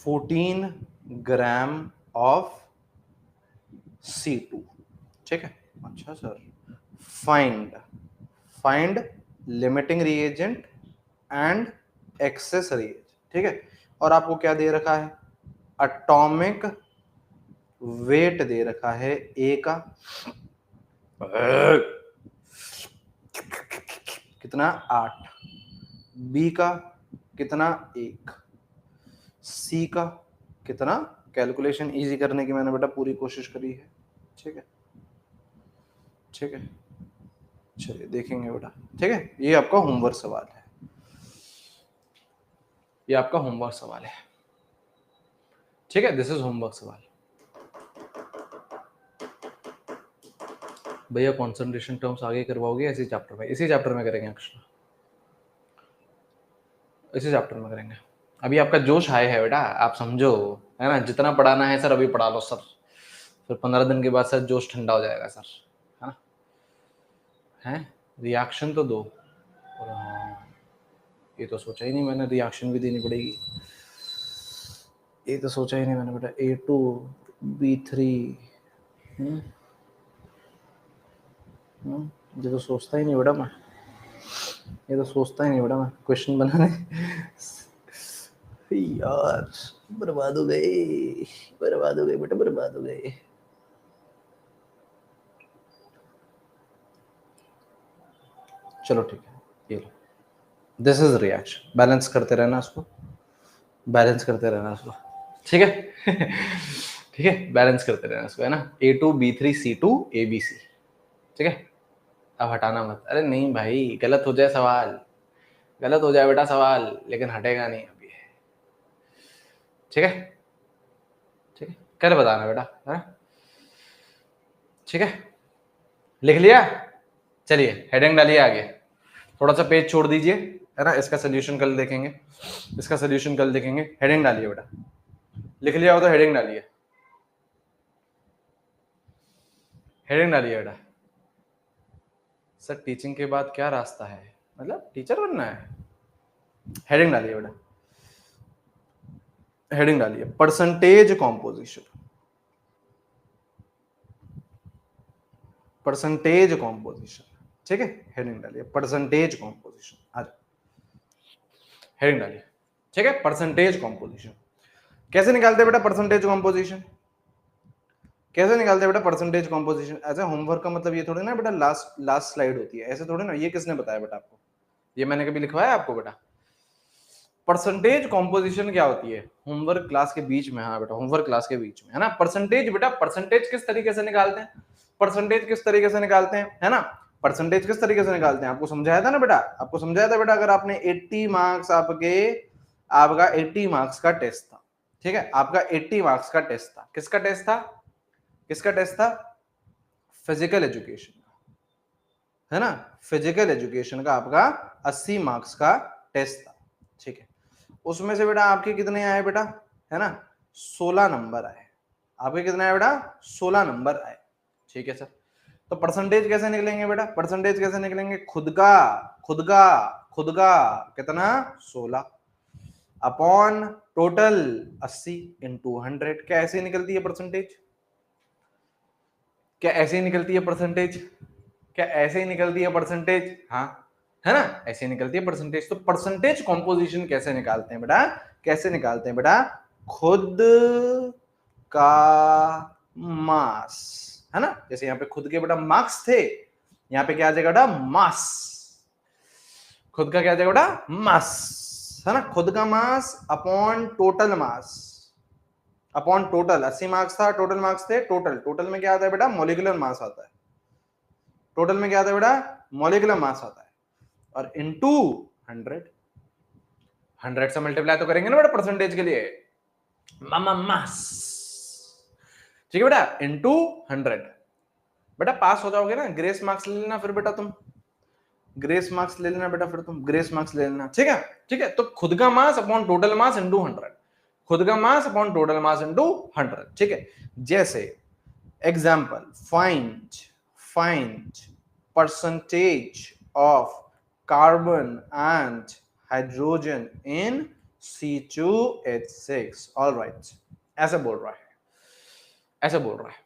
14 gram of C2, ठीक है। अच्छा sir, find limiting reagent and access reagent, ठीक है। और आपको क्या दे रखा है? एटॉमिक वेट दे रखा है A का, कितना? 8, B का कितना? 1, C का कितना? कैलकुलेशन इजी करने की मैंने बेटा पूरी कोशिश करी है, ठीक है, ठीक है। चलिए देखेंगे बेटा, ठीक है। ये आपका होमवर्क सवाल है, ये आपका होमवर्क सवाल है, ठीक है। दिस इज होमवर्क सवाल। भैया कॉन्सेंट्रेशन टर्म्स आगे करवाओगे इसी चैप्टर में? इसी चैप्टर में करेंगे अक्षर, इसी चैप्टर में करेंगे। अभी आपका जोश हाई है बेटा, आप समझो, है ना? जितना पढ़ाना है सर अभी पढ़ा लो सर, फिर 15 दिन के बाद सर जोश ठंडा हो जाएगा सर, है ना? है रिएक्शन तो दो, और हाँ ये तो सोचा ही नहीं मैंने, रिएक्शन भी देनी पड़ेगी, ये तो सोचा ही नहीं मैंने बेटा। A2 B3, ये तो सोचता ही नहीं बेटा मैं, ये तो सोचता ही नहीं बेटा मैं क्वेश्चन बनाने। यार बर्बाद हो गए, बर्बाद हो गए बेटा, बर्बाद हो गए। चलो ठीक है, ये लो, दिस इज रिएक्शन। बैलेंस करते रहना इसको, बैलेंस करते रहना इसको, ठीक है। ठीक है, बैलेंस करते रहना इसको, है ना, A2 B3 C2 ABC, ठीक है। अब हटाना मत, अरे नहीं भाई गलत हो जाए सवाल, गलत हो जाए बेटा सवाल, लेकिन हटेगा नहीं अभी, ठीक है, ठीक है, कल बताना बेटा, है, ठीक है, लिख लिया। चलिए हेडिंग डालिए आगे, थोड़ा सा पेज छोड़ दीजिए, है ना, इसका सोल्यूशन कल देखेंगे, इसका सोल्यूशन कल देखेंगे। हेडिंग डालिए बेटा, लिख लिया हो तो हेडिंग डालिए, हेडिंग डालिए बेटा। सर टीचिंग के बाद क्या रास्ता है, मतलब टीचर बनना है, हेडिंग डालिए बेटा, हेडिंग डालिए परसेंटेज कॉम्पोजिशन, परसेंटेज कॉम्पोजिशन, ठीक है, हेडिंग डालिए परसेंटेज कॉम्पोजिशन, आज हेडिंग डालिए, ठीक है, परसेंटेज कॉम्पोजिशन। कैसे निकालते हैं बेटा परसेंटेज कॉम्पोजिशन, कैसे निकालते हैं बेटा परसेंटेज कॉम्पोजिशन? ऐसे होमवर्क का मतलब ये थोड़ी ना बेटा लास्ट स्लाइड होती है, ऐसे थोड़ी ना, ये किसने बताया बेटा आपको, ये मैंने कभी लिखवाया आपको बेटा? परसेंटेज कॉम्पोजिशन क्या होती है? होमवर्क क्लास के बीच में, हाँ बेटा होमवर्क क्लास के बीच में, है ना। परसेंटेज बेटा, परसेंटेज किस तरीके से निकालते हैं, परसेंटेज किस तरीके से निकालते हैं, है ना, परसेंटेज किस तरीके से निकालते हैं, आपको समझाया था ना बेटा, आपको समझाया था बेटा। अगर आपने 80 मार्क्स आपका 80 मार्क्स का टेस्ट था, ठीक है, आपका 80 मार्क्स का टेस्ट था, किसका टेस्ट था, किसका टेस्ट था? फिजिकल एजुकेशन, है ना, फिजिकल एजुकेशन का आपका 80 मार्क्स का टेस्ट था, ठीक है। उसमें से बेटा आपके कितने आए बेटा, है ना, 16 नंबर आए, आपके कितने आए बेटा, 16 नंबर आए, ठीक है सर। तो परसेंटेज कैसे निकलेंगे बेटा, परसेंटेज कैसे निकलेंगे? खुद का कितना, 16 अपॉन टोटल 80 इंटू 100। क्या ऐसे ही निकलती है परसेंटेज, क्या ऐसे ही निकलती है परसेंटेज, क्या ऐसे ही निकलती है परसेंटेज? हाँ, है ना, ऐसे ही निकलती है परसेंटेज। तो परसेंटेज कॉम्पोजिशन कैसे निकालते हैं बेटा, कैसे निकालते हैं बेटा? खुद का मास, है ना, जैसे यहाँ पे खुद के बेटा मार्क्स थे, यहाँ पे क्या आ जाएगा बेटा, मास, खुद का क्या आ जाएगा बेटा, मास, है ना, खुद का मास अपॉन टोटल मास, अपॉन टोटल। 80 मार्क्स था, टोटल मार्क्स थे, टोटल, टोटल में क्या आता है बेटा, मॉलिक्यूलर मास आता है, टोटल में क्या आता है बेटा, मॉलिक्यूलर मास आता है, और इनटू 100, 100 से मल्टीप्लाई तो करेंगे ना बेटा परसेंटेज के लिए, मास, ठीक है बेटा, इनटू 100। बेटा पास हो जाओगे ना, ग्रेस मार्क्स ले लेना फिर बेटा तुम, ग्रेस मार्क्स ले लेना बेटा, फिर तुम ग्रेस मार्क्स ले लेना, ठीक है, ठीक है। तो खुद का mass upon total mass into 100, खुद का mass upon total mass into 100, ठीक है। जैसे example, find percentage of carbon and hydrogen in C2H6, alright, ऐसे बोल रहा है, ऐसे बोल रहा है,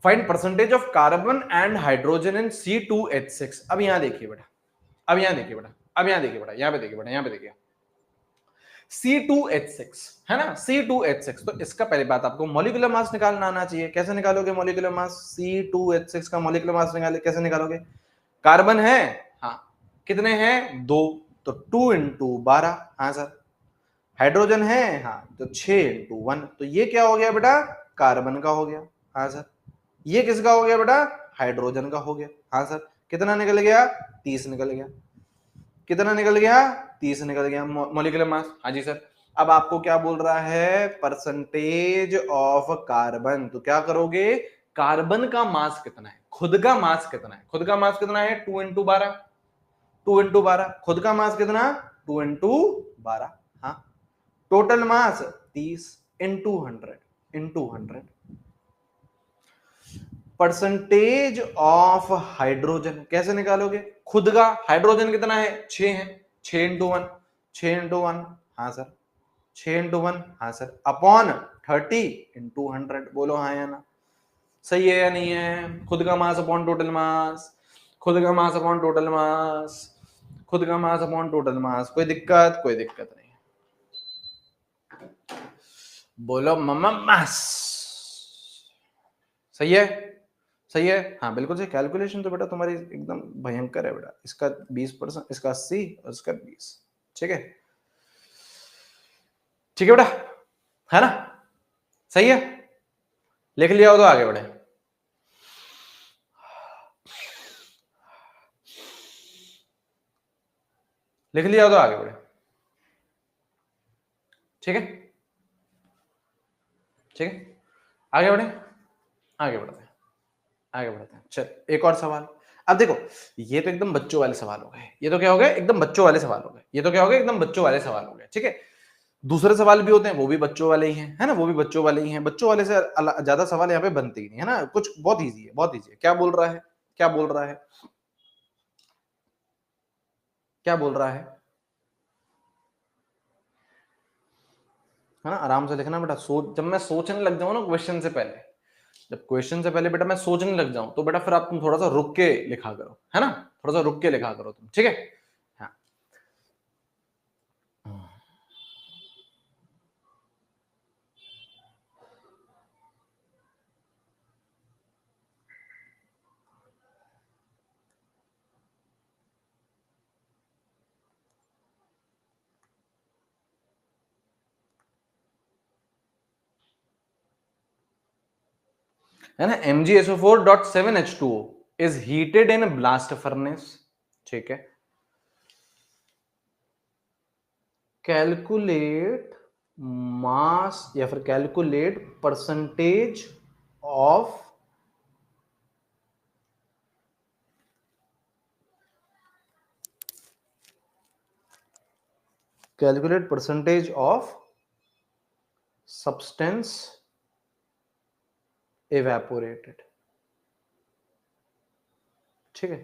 find percentage of carbon and hydrogen in C2H6। अब यहां देखिए बेटा, अब यहां देखिए बेटा, अब यहां देखिए बेटा, यहां पे देखिए बेटा, यहां पे देखिए C2H6, है ना, C2H6। तो इसका पहली बात आपको मॉलिक्यूलर मास निकालना आना चाहिए। कैसे निकालोगे मॉलिक्यूलर मास? C2H6 का मॉलिक्यूलर मास निकाले, कैसे निकालोगे? कार्बन है, हाँ, कितने हैं, 2, तो 2 इंटू 12, हाँ सर। हाइड्रोजन है, हाँ, तो 6 इंटू 1, तो ये क्या हो गया बेटा, कार्बन का हो गया, हाँ सर। ये किसका हो गया बेटा, हाइड्रोजन का हो गया, हाँ सर। कितना निकल गया, 30 निकल गया, कितना निकल गया, 30 निकल गया मॉलिक्यूलर मास, हाँ जी सर। अब आपको क्या बोल रहा है, परसेंटेज ऑफ कार्बन, तो क्या करोगे, कार्बन का मास कितना है, खुद का मास कितना है, खुद का मास कितना है, 2 इंटू 12, 2 इंटू 12, खुद का मास कितना, 2 इंटू 12, हाँ। Total mass 30 into 100, into 100। Percentage of hydrogen कैसे निकालोगे, खुद का हाइड्रोजन कितना है, 6 है, 6 इंटू 1, 6 इंटू 1, हाँ सर, 6 इंटू 1, हाँ सर, अपॉन 30 इंटू 100, बोलो हाँ या ना, सही है या नहीं है? खुद का मास अपॉन टोटल मास, खुद का मास अपॉन टोटल मास, खुद का मास अपॉन टोटल मास, कोई दिक्कत, कोई दिक्कत नहीं, बोलो मम्मा मास, सही है, सही है, हाँ बिल्कुल सही। कैलकुलेशन तो बेटा तुम्हारी एकदम भयंकर है बेटा, इसका 20%, इसका 80 और इसका 20, ठीक है, ठीक है बेटा, है ना, सही है, लिख लिया हो तो आगे बढ़े। लिख लिया हो तो आगे बढ़े। ठीक है, ठीक है, आगे बढ़े, आगे बढ़ते हैं, आगे बढ़ते हैं। चल एक और सवाल। अब देखो, ये तो एकदम बच्चों वाले सवाल हो गए। ये तो क्या हो गए, एकदम बच्चों वाले सवाल हो गए। ये तो क्या हो गए, एकदम बच्चों वाले सवाल हो गए। ठीक है, दूसरे सवाल भी होते हैं, वो भी बच्चों वाले ही हैं, है ना, वो भी बच्चों वाले ही हैं। बच्चों वाले से ज्यादा सवाल यहाँ पे बनते ही नहीं है ना। कुछ बहुत इजी है, बहुत इजी है। क्या बोल रहा है, क्या बोल रहा है, क्या बोल रहा है ना, आराम से लिखना बेटा। सोच, जब मैं सोचने लग जाऊं ना क्वेश्चन से पहले, जब क्वेश्चन से पहले बेटा मैं सोचने लग जाऊं, तो बेटा फिर आप तुम थोड़ा सा रुक के लिखा करो, है ना, थोड़ा सा रुक के लिखा करो तुम। ठीक है, हाँ। है ना, MgSO4.7H2O is heated in blast furnace. ठीक है, कैलकुलेट मास या फिर calculate percentage of substance evaporated. ठीक है,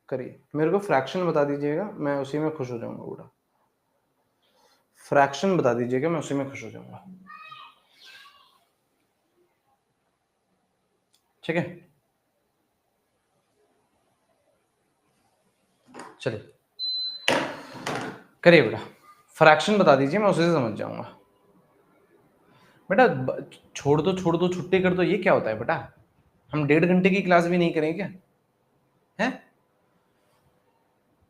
करिए, मेरे को फ्रैक्शन बता दीजिएगा, मैं उसी में खुश हो जाऊंगा। पूरा फ्रैक्शन बता दीजिएगा, मैं उसी में खुश हो जाऊंगा। ठीक है, चलिए करिए बेटा, फ्रैक्शन बता दीजिए, मैं उसी से समझ जाऊंगा। बेटा छोड़ दो, छोड़ दो, छुट्टी कर दो, ये क्या होता है बेटा? हम 1.5 घंटे की क्लास भी नहीं करेंगे क्या? है,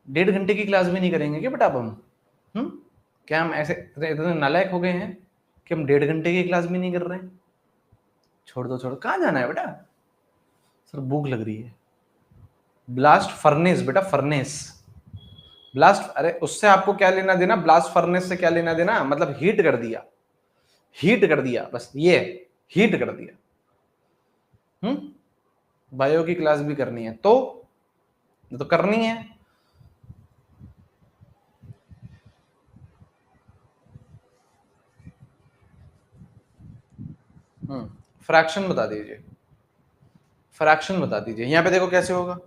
1.5 घंटे की क्लास भी नहीं करेंगे क्या बेटा अब हम? क्या हम ऐसे इतने नालायक हो गए हैं कि हम 1.5 घंटे की क्लास भी नहीं कर रहे हैं? छोड़ दो, छोड़, कहाँ जाना है बेटा? सर भूख लग रही है। ब्लास्ट फर्नेस बेटा, फर्नेस, ब्लास्ट, अरे उससे आपको क्या लेना देना? ब्लास्ट फर्नेस से क्या लेना देना? मतलब हीट कर दिया, हीट कर दिया, बस ये हीट कर दिया। बायो की क्लास भी करनी है तो करनी है। फ्रैक्शन बता दीजिए, फ्रैक्शन बता दीजिए। यहां पे देखो कैसे होगा,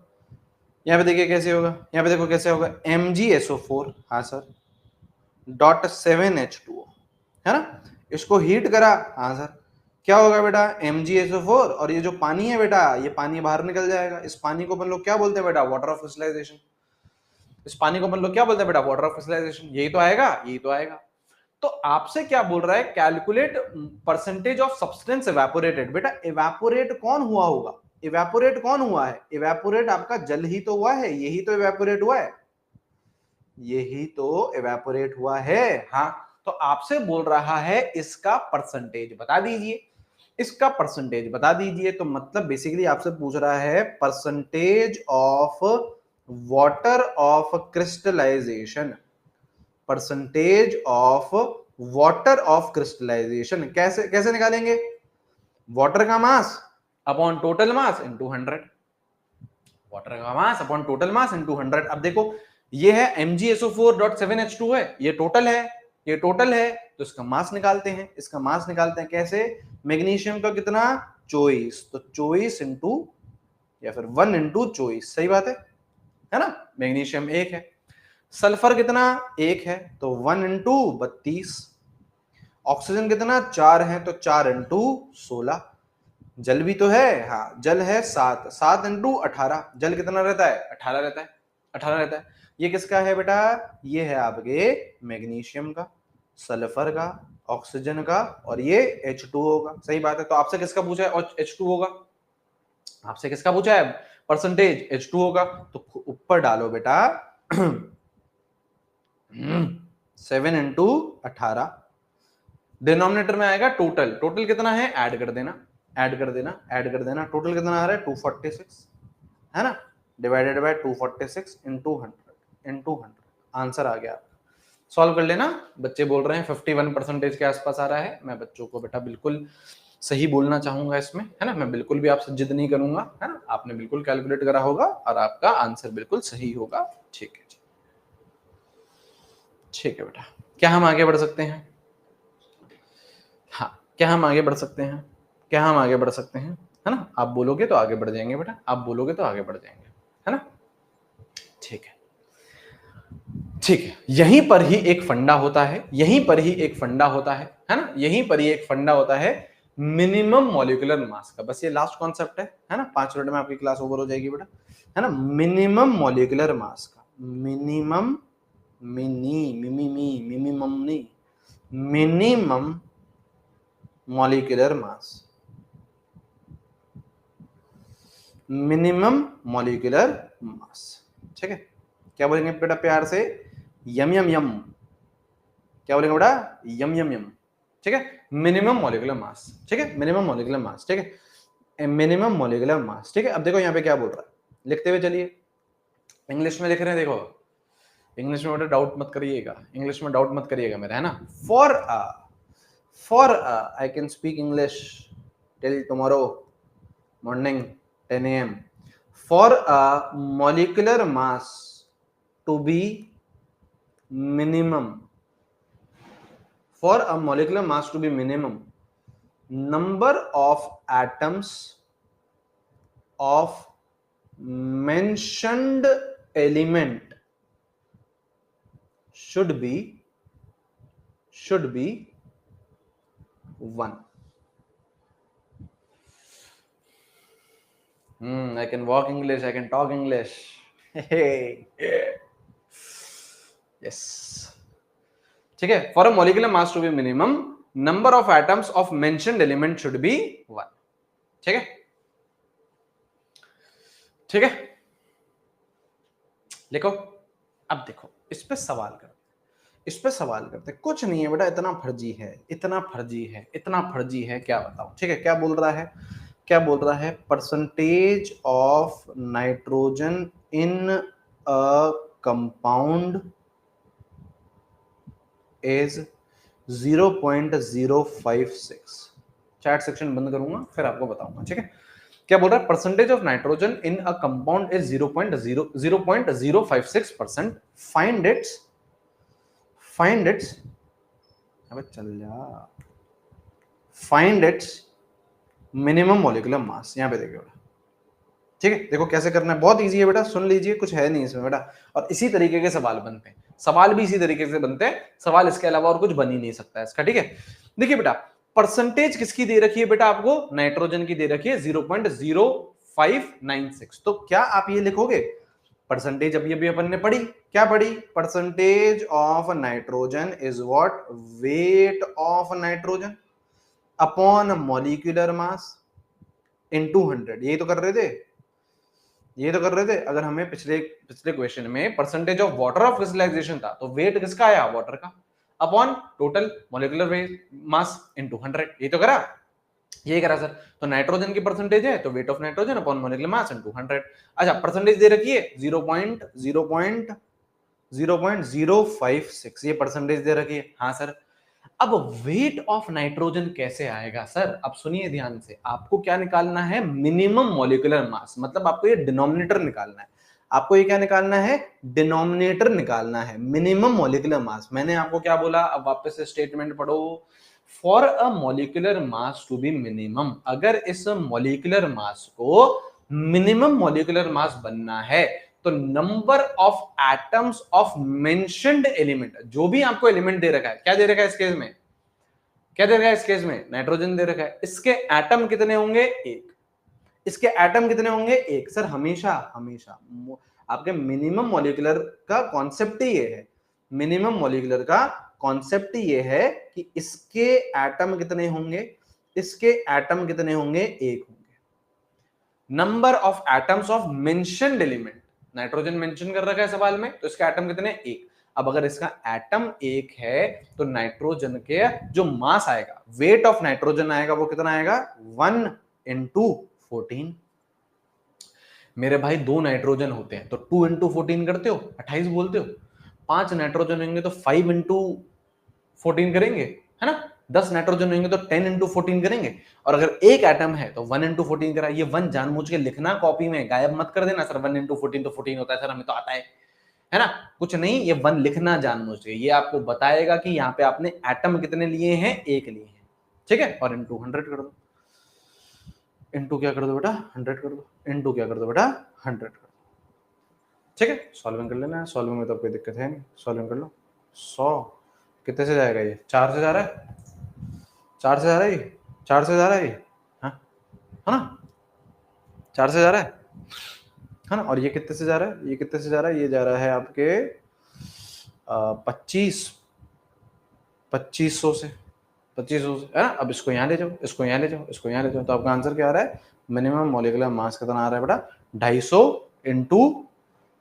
यहां पे देखिए कैसे होगा, यहां पे देखो कैसे होगा। MgSO4, हाँ सर, .7H2O, है ना, इसको हीट करा, हाँ सर, क्या होगा बेटा? MgSO4, और ये जो पानी है बेटा, ये पानी बाहर निकल जाएगा। इस पानी को अपन लोग क्या बोलते हैं बेटा? Water of crystallisation. इस पानी को अपन लोग क्या बोलते हैं बेटा? Water of crystallisation. यही तो आएगा, यही तो आएगा। तो आपसे क्या बोल रहा है? Calculate percentage of substance evaporated. बेटा इवेपोरेट कौन हुआ होगा? इवेपोरेट कौन हुआ है? इवेपोरेट आपका जल ही तो हुआ है, यही तो इवेपोरेट हुआ है, यही तो इवेपोरेट हुआ है। हाँ, तो आपसे बोल रहा है इसका परसेंटेज बता दीजिए, इसका परसेंटेज बता दीजिए। तो मतलब बेसिकली आपसे पूछ रहा है percentage of water of crystallization, percentage of water of crystallization. कैसे कैसे निकालेंगे? वाटर का mass upon total mass into 100, water का mass upon total mass into 100। अब देखो ये है MgSO4.7H2 है, ये टोटल है, ये टोटल है, तो इसका मास निकालते हैं। इसका मास निकालते हैं कैसे? मैग्नीशियम का कितना? 24, तो 24 इंटू या फिर 1 इंटू 24, सही बात है ना। मैग्नीशियम 1 है, सल्फर कितना? 1 है, तो 1 इंटू 32। ऑक्सीजन कितना? 4 है, तो 4 इंटू 16। जल भी तो है, हाँ जल है 7, 7 इंटू 18। जल कितना रहता है? 18 रहता है, 18 रहता है। ये किसका है बेटा? ये है आपके मैग्नीशियम का, सल्फर का, ऑक्सीजन का, और ये H2O का। सही बात है। तो आपसे किसका पूछा है? H2O का। आपसे किसका पूछा है परसेंटेज? H2O का। तो ऊपर डालो बेटा 7 इंटू 18, डिनोमिनेटर में आएगा टोटल, टोटल कितना है ऐड कर देना, ऐड कर देना, टोटल कितना आ रहा है 246 है ना, डिवाइडेड बाय 246 इंटू 100 आंसर आ गया। सॉल्व कर लेना। बच्चे बोल रहे हैं 51% के आसपास आ रहा है। मैं बच्चों को बेटा बिल्कुल सही बोलना चाहूंगा इसमें, है ना, मैं बिल्कुल भी आपसे जिद नहीं करूंगा, है ना, आपने बिल्कुल कैलकुलेट करा होगा और आपका आंसर बिल्कुल सही होगा। ठीक है, ठीक है बेटा, क्या हम आगे बढ़ सकते हैं? हाँ, क्या हम आगे बढ़ सकते हैं? क्या हम आगे बढ़ सकते हैं, है ना? आप बोलोगे तो आगे बढ़ जाएंगे बेटा, आप बोलोगे तो आगे बढ़ जाएंगे, है ना? ठीक है, ठीक है। यहीं पर ही एक फंडा होता है, यहीं पर ही एक फंडा होता है ना, यहीं पर ही एक फंडा होता है मिनिमम मॉलिक्यूलर मास का। बस ये लास्ट कॉन्सेप्ट है ना, 5 मिनट में आपकी क्लास ओवर हो जाएगी बेटा, है ना। मिनिमम मॉलिक्यूलर मास का, minimum minimum molecular mass, minimum molecular mass. ठीक है, क्या बोलेंगे बेटा प्यार से? यम यम यम। क्या बोलेंगे बेटा? यम यम यम। ठीक है, मिनिमम मॉलिक्यूलर मास। ठीक है, मिनिमम मॉलिक्यूलर मास। ठीक है, मिनिमम मॉलिक्यूलर मास। ठीक है, अब देखो यहाँ पे क्या बोल रहा है, लिखते हुए चलिए। इंग्लिश में लिख रहे हैं, देखो इंग्लिश में बेटा डाउट मत करिएगा, इंग्लिश में डाउट मत करिएगा मेरा, है ना। For I can speak English till tomorrow morning 10 AM. For a molecular mass to be minimum, for a molecular mass to be minimum, number of atoms of mentioned element should be 1. I can walk English, I can talk English. Hey. Yes. ठीक है, for a molecular mass to be minimum, number of atoms of mentioned element should be 1. ठीक है, ठीक है, लिखो। अब देखो इस पे सवाल करते, इस पे सवाल करते। कुछ नहीं है बेटा, इतना फर्जी है, इतना फर्जी है, इतना फर्जी है, क्या बताऊं। ठीक है, क्या बोल रहा है, क्या बोल रहा है? Percentage of nitrogen in a compound is 0.056। Chat section बंद करूंगा फिर आपको बताऊंगा। ठीक है, क्या बोल रहा है? Percentage of nitrogen in a compound is 0.056%। Find its, अबे चल जा, find its minimum molecular mass. यहां पे देखिए बेटा, ठीक है, देखो कैसे करना है, बहुत इजी है बेटा, सुन लीजिए, कुछ है नहीं इसमें बेटा। और इसी तरीके के सवाल बनते हैं, सवाल भी इसी तरीके से बनते हैं, सवाल इसके अलावा और कुछ बन ही नहीं सकता है इसका। ठीक है, देखिए बेटा, परसेंटेज किसकी दे रखी है बेटा आपको? नाइट्रोजन की दे रखी है 0.0596। तो क्या आप ये लिखोगे? परसेंटेज अभी अभी अपन ने पढ़ी, क्या पढ़ी? Percentage of nitrogen is what? Weight of nitrogen upon molecular mass into 100। यही तो कर रहे थे, ये तो कर रहे थे। अगर हमें पिछले क्वेश्चन में percentage of water of crystallisation था, तो वेट किसका आया? वाटर का, upon total molecular weight mass into 100। ये तो करा, ये करा सर। तो नाइट्रोजन की परसेंटेज है तो weight of nitrogen upon molecular mass into 100। अच्छा, परसेंटेज दे रखी है 0.056, ये परसेंटेज दे रखी है। हाँ सर, अब वेट ऑफ नाइट्रोजन कैसे आएगा सर? अब सुनिए ध्यान से, आपको क्या निकालना है? Minimum molecular mass. मतलब आपको ये डिनोमिनेटर निकालना है, आपको ये क्या निकालना है? डिनोमिनेटर निकालना है, मिनिमम मॉलिक्यूलर मास। मैंने आपको क्या बोला? अब वापस से स्टेटमेंट पढ़ो। For a molecular mass to be minimum, अगर इस मॉलिक्यूलर मास को मिनिमम मॉलिक्यूलर मास बनना है, तो number of atoms of mentioned element, जो भी आपको एलिमेंट दे रखा है, क्या दे रखा है इस केस में? क्या दे रखा है इस केस में? नाइट्रोजन दे रखा है। इसके एटम कितने होंगे? एक। इसके एटम कितने होंगे? एक। सर हमेशा हमेशा आपके मिनिमम मॉलिक्यूलर का कॉन्सेप्ट ही ये है, मिनिमम मॉलिक्यूलर का कॉन्सेप्ट ये है कि इसके एटम कितने होंगे? इसके एटम कितने होंगे? एक होंगे। Number of atoms of mentioned element, nitrogen mention कर रखा है सवाल में, तो इसके एटम कितने? एक। अब अगर इसका एटम एक है तो नाइट्रोजन के जो मास आएगा, वेट ऑफ नाइट्रोजन आएगा, वो कितना आएगा? 1 इंटू 14। मेरे भाई 2 नाइट्रोजन होते हैं तो 2 इंटू 14 करते हो, 28 बोलते हो। 5 नाइट्रोजन होंगे तो 5 इंटू 14 करेंगे, है ना। 10 नाइट्रोजन होंगे तो 10 इंटू 14 करेंगे। और अगर एक एटम है तो 1 इंटू 14 करा। ये 1 जानबूझ के लिखना कॉपी में, गायब मत कर देना सर 1 इंटू 14 तो 14 होता है सर, हमें तो आता है ना। कुछ नहीं, ये 1 लिखना जानबूझ के, ये आपको बताएगा कि यहाँ पे आपने एटम कितने लिए हैं, एक लिए हैं, ठीक है। और इंटू 100 कर दो, इंटू क्या कर दो बेटा 100 कर दो, इंटू क्या कर दो बेटा 100 कर दो, ठीक है। सॉल्विंग कर लेना है, सॉल्विंग में तो कोई दिक्कत है नहीं, सॉल्विंग कर लो। 100 कितने से जाएगा, ये 4 से जा रहा है, 4 से जा रहा है ये, 4 से जा रहा है ये, हाँ है ना, 4 से जा रहा है ना। और ये कितने से जा रहा है, ये कितने से जा रहा है, ये जा रहा है आपके 2500 से, 2500 से, है ना। अब इसको यहाँ ले जाओ, इसको यहाँ ले जाओ, इसको यहाँ ले जाओ, तो आपका आंसर क्या आ रहा है, मिनिमम मॉलिक्यूलर मास कितना आ रहा है बेटा 250 इंटू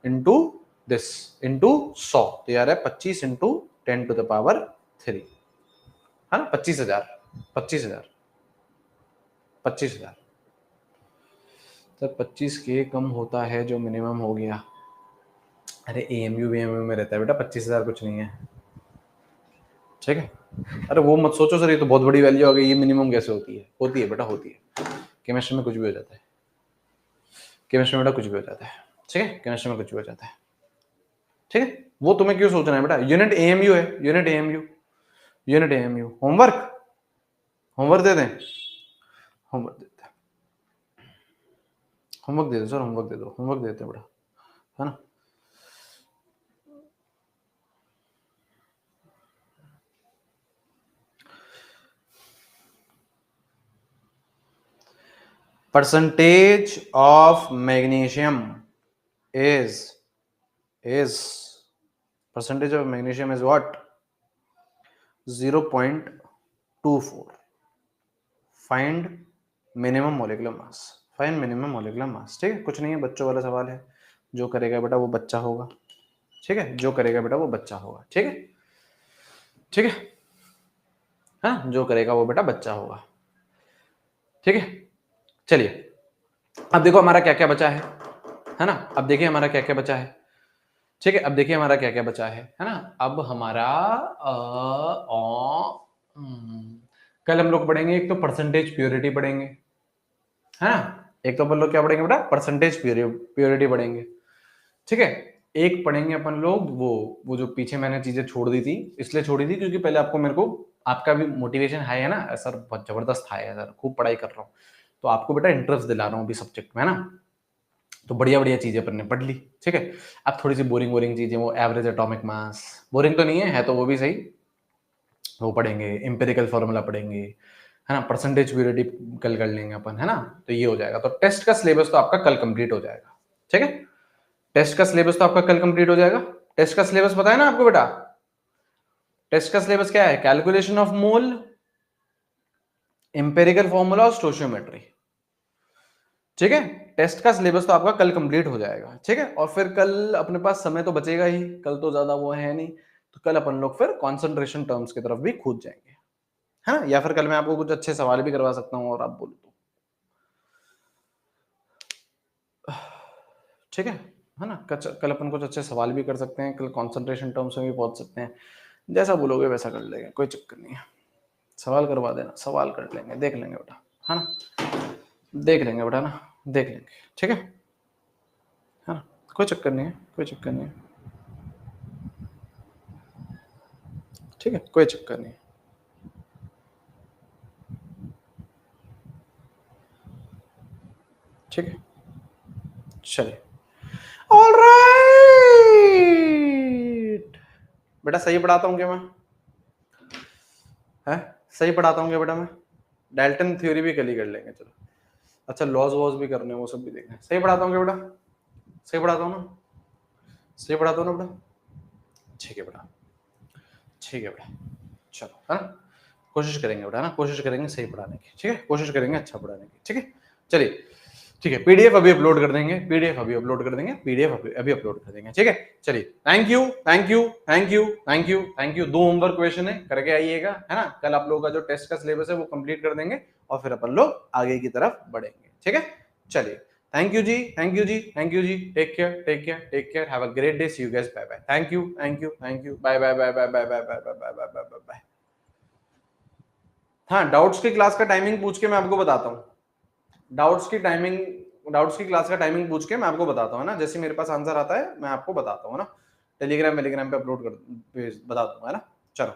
इंटू दिस इंटू 100, तो यार है 25 इंटू 10 टू द पावर 3, है ना। 25,000, 25,000, 25,000 सर 25 के कम होता है जो मिनिमम हो गया। अरे एएमयू में रहता है बेटा, 25,000 कुछ नहीं है, ठीक है। अरे वो मत सोचो सर ये तो बहुत बड़ी वैल्यू आ गई, ये मिनिमम कैसे होती है, होती है बेटा होती है। केमिस्ट्री में कुछ भी हो जाता है, केमिस्ट्री में बेटा कुछ भी हो जाता है, ठीक है। केमिस्ट्री में कुछ भी हो जाता है, ठीक है। वो तुम्हें क्यों सोचना है बेटा, यूनिट एएमयू है, unit AMU, unit AMU. Homework, homework दे दें, होमवर्क देते हैं, होमवर्क दे दो सर, होमवर्क दे दो, होमवर्क देते हैं बेटा, है ना। percentage of magnesium is percentage of magnesium is what 0.24. find minimum molecular mass, find minimum molecular mass, ठीक है। कुछ नहीं है, बच्चों वाला सवाल है, जो करेगा बेटा वो बच्चा होगा, ठीक है, जो करेगा बेटा वो बच्चा होगा, ठीक है, ठीक है, हाँ जो करेगा वो बेटा बच्चा होगा, ठीक है। चलिए अब देखो हमारा क्या क्या बचा है ना। अब देखिए हमारा क्या क्या बचा है, ठीक है। अब देखिए हमारा क्या क्या बचा है ना। अब हमारा कल हम लोग पढ़ेंगे एक तो परसेंटेज प्योरिटी पढ़ेंगे, है ना। एक तो अपन लोग क्या पढ़ेंगे बेटा, परसेंटेज प्योरिटी पढ़ेंगे, ठीक है। एक पढ़ेंगे अपन लोग वो जो पीछे मैंने चीजें छोड़ दी थी, इसलिए छोड़ी थी क्योंकि पहले आपको मेरे को, आपका भी मोटिवेशन हाई है ना सर, बहुत जबरदस्त हाई है सर, खूब पढ़ाई कर रहा हूँ, तो आपको बेटा इंटरेस्ट दिला रहा हूँ अभी सब्जेक्ट में, है ना। तो बढ़िया बढ़िया चीजें अपन ने पढ़ ली, ठीक है। अब थोड़ी सी बोरिंग बोरिंग चीजें, वो एवरेज एटॉमिक मास, बोरिंग तो नहीं है तो वो भी सही, वो पढ़ेंगे, एम्पिरिकल फॉर्मूला पढ़ेंगे, है ना। परसेंटेज प्योरिटी कल कर लेंगे अपन, है ना। तो ये हो जाएगा, तो टेस्ट का सिलेबस तो आपका कल कंप्लीट हो जाएगा, ठीक है। टेस्ट का सिलेबस तो आपका कल कंप्लीट हो जाएगा। टेस्ट का सिलेबस पता है ना आपको बेटा, टेस्ट का सिलेबस क्या है, calculation of mole, empirical formula और स्टोशियोमेट्री, ठीक है। टेस्ट का सिलेबस तो आपका कल कंप्लीट हो जाएगा, ठीक है। और फिर कल अपने पास समय तो बचेगा ही, कल तो ज्यादा वो है नहीं, तो कल अपन लोग फिर कॉन्सेंट्रेशन टर्म्स की तरफ भी कूद जाएंगे, है ना। या फिर कल मैं आपको कुछ अच्छे सवाल भी करवा सकता हूँ और आप बोलो तो, ठीक है ना। कल अपन कुछ अच्छे सवाल भी कर सकते हैं, कल कॉन्सेंट्रेशन टर्म्स में भी पहुंच सकते हैं, जैसा बोलोगे वैसा कर लेंगे, कोई चक्कर नहीं है। सवाल करवा देना, सवाल कर लेंगे, देख लेंगे बेटा, है ना, देख लेंगे बेटा ना, देख लेंगे, ठीक है ना, कोई चक्कर नहीं है, कोई चक्कर नहीं है, ठीक है, कोई चक्कर नहीं है, ठीक है। चलिए ऑलराइट बेटा, सही पढ़ाता हूँ क्या मैं, है सही पढ़ाता हूँ क्या बेटा मैं। डाल्टन थ्योरी भी कल ही कर लेंगे, चलो। अच्छा लॉज वॉज भी करने, वो सब भी देखना, सही पढ़ाता हूँ क्या बेटा, सही पढ़ाता हूँ ना, सही पढ़ाता हूँ ना बेटा, ठीक है बेटा, ठीक है बेटा, चलो, है ना। कोशिश करेंगे बेटा ना, कोशिश करेंगे सही पढ़ाने की, ठीक है, कोशिश करेंगे अच्छा पढ़ाने की, ठीक है। चलिए ठीक है, पीडीएफ अभी अपलोड कर देंगे, पीडीएफ अभी अपलोड कर देंगे, पीडीएफ अभी अपलोड कर देंगे। ठीक है, चलिए, thank you thank you thank you thank you thank you. 2 homework question है, करके आइएगा, है ना। कल आप लोगों का जो टेस्ट का सिलेबस है वो कंप्लीट कर देंगे और फिर अपन लोग आगे की तरफ बढ़ेंगे। ठीक है, चलिए, thank you ji, thank you ji, thank you ji. Take care take care take care, have a great day, see you guys, bye bye. Thank you thank you thank you, bye bye bye bye bye bye bye bye bye bye bye. हाँ, doubts की class का timing पूछ के मैं आपको बताता हूँ। Doubts की क्लास का टाइमिंग पूछ के मैं आपको बताता हूँ ना, जैसे मेरे पास आंसर आता है मैं आपको बताता हूँ ना, टेलीग्राम पे अपलोड कर बता दूंगा, है ना। चलो।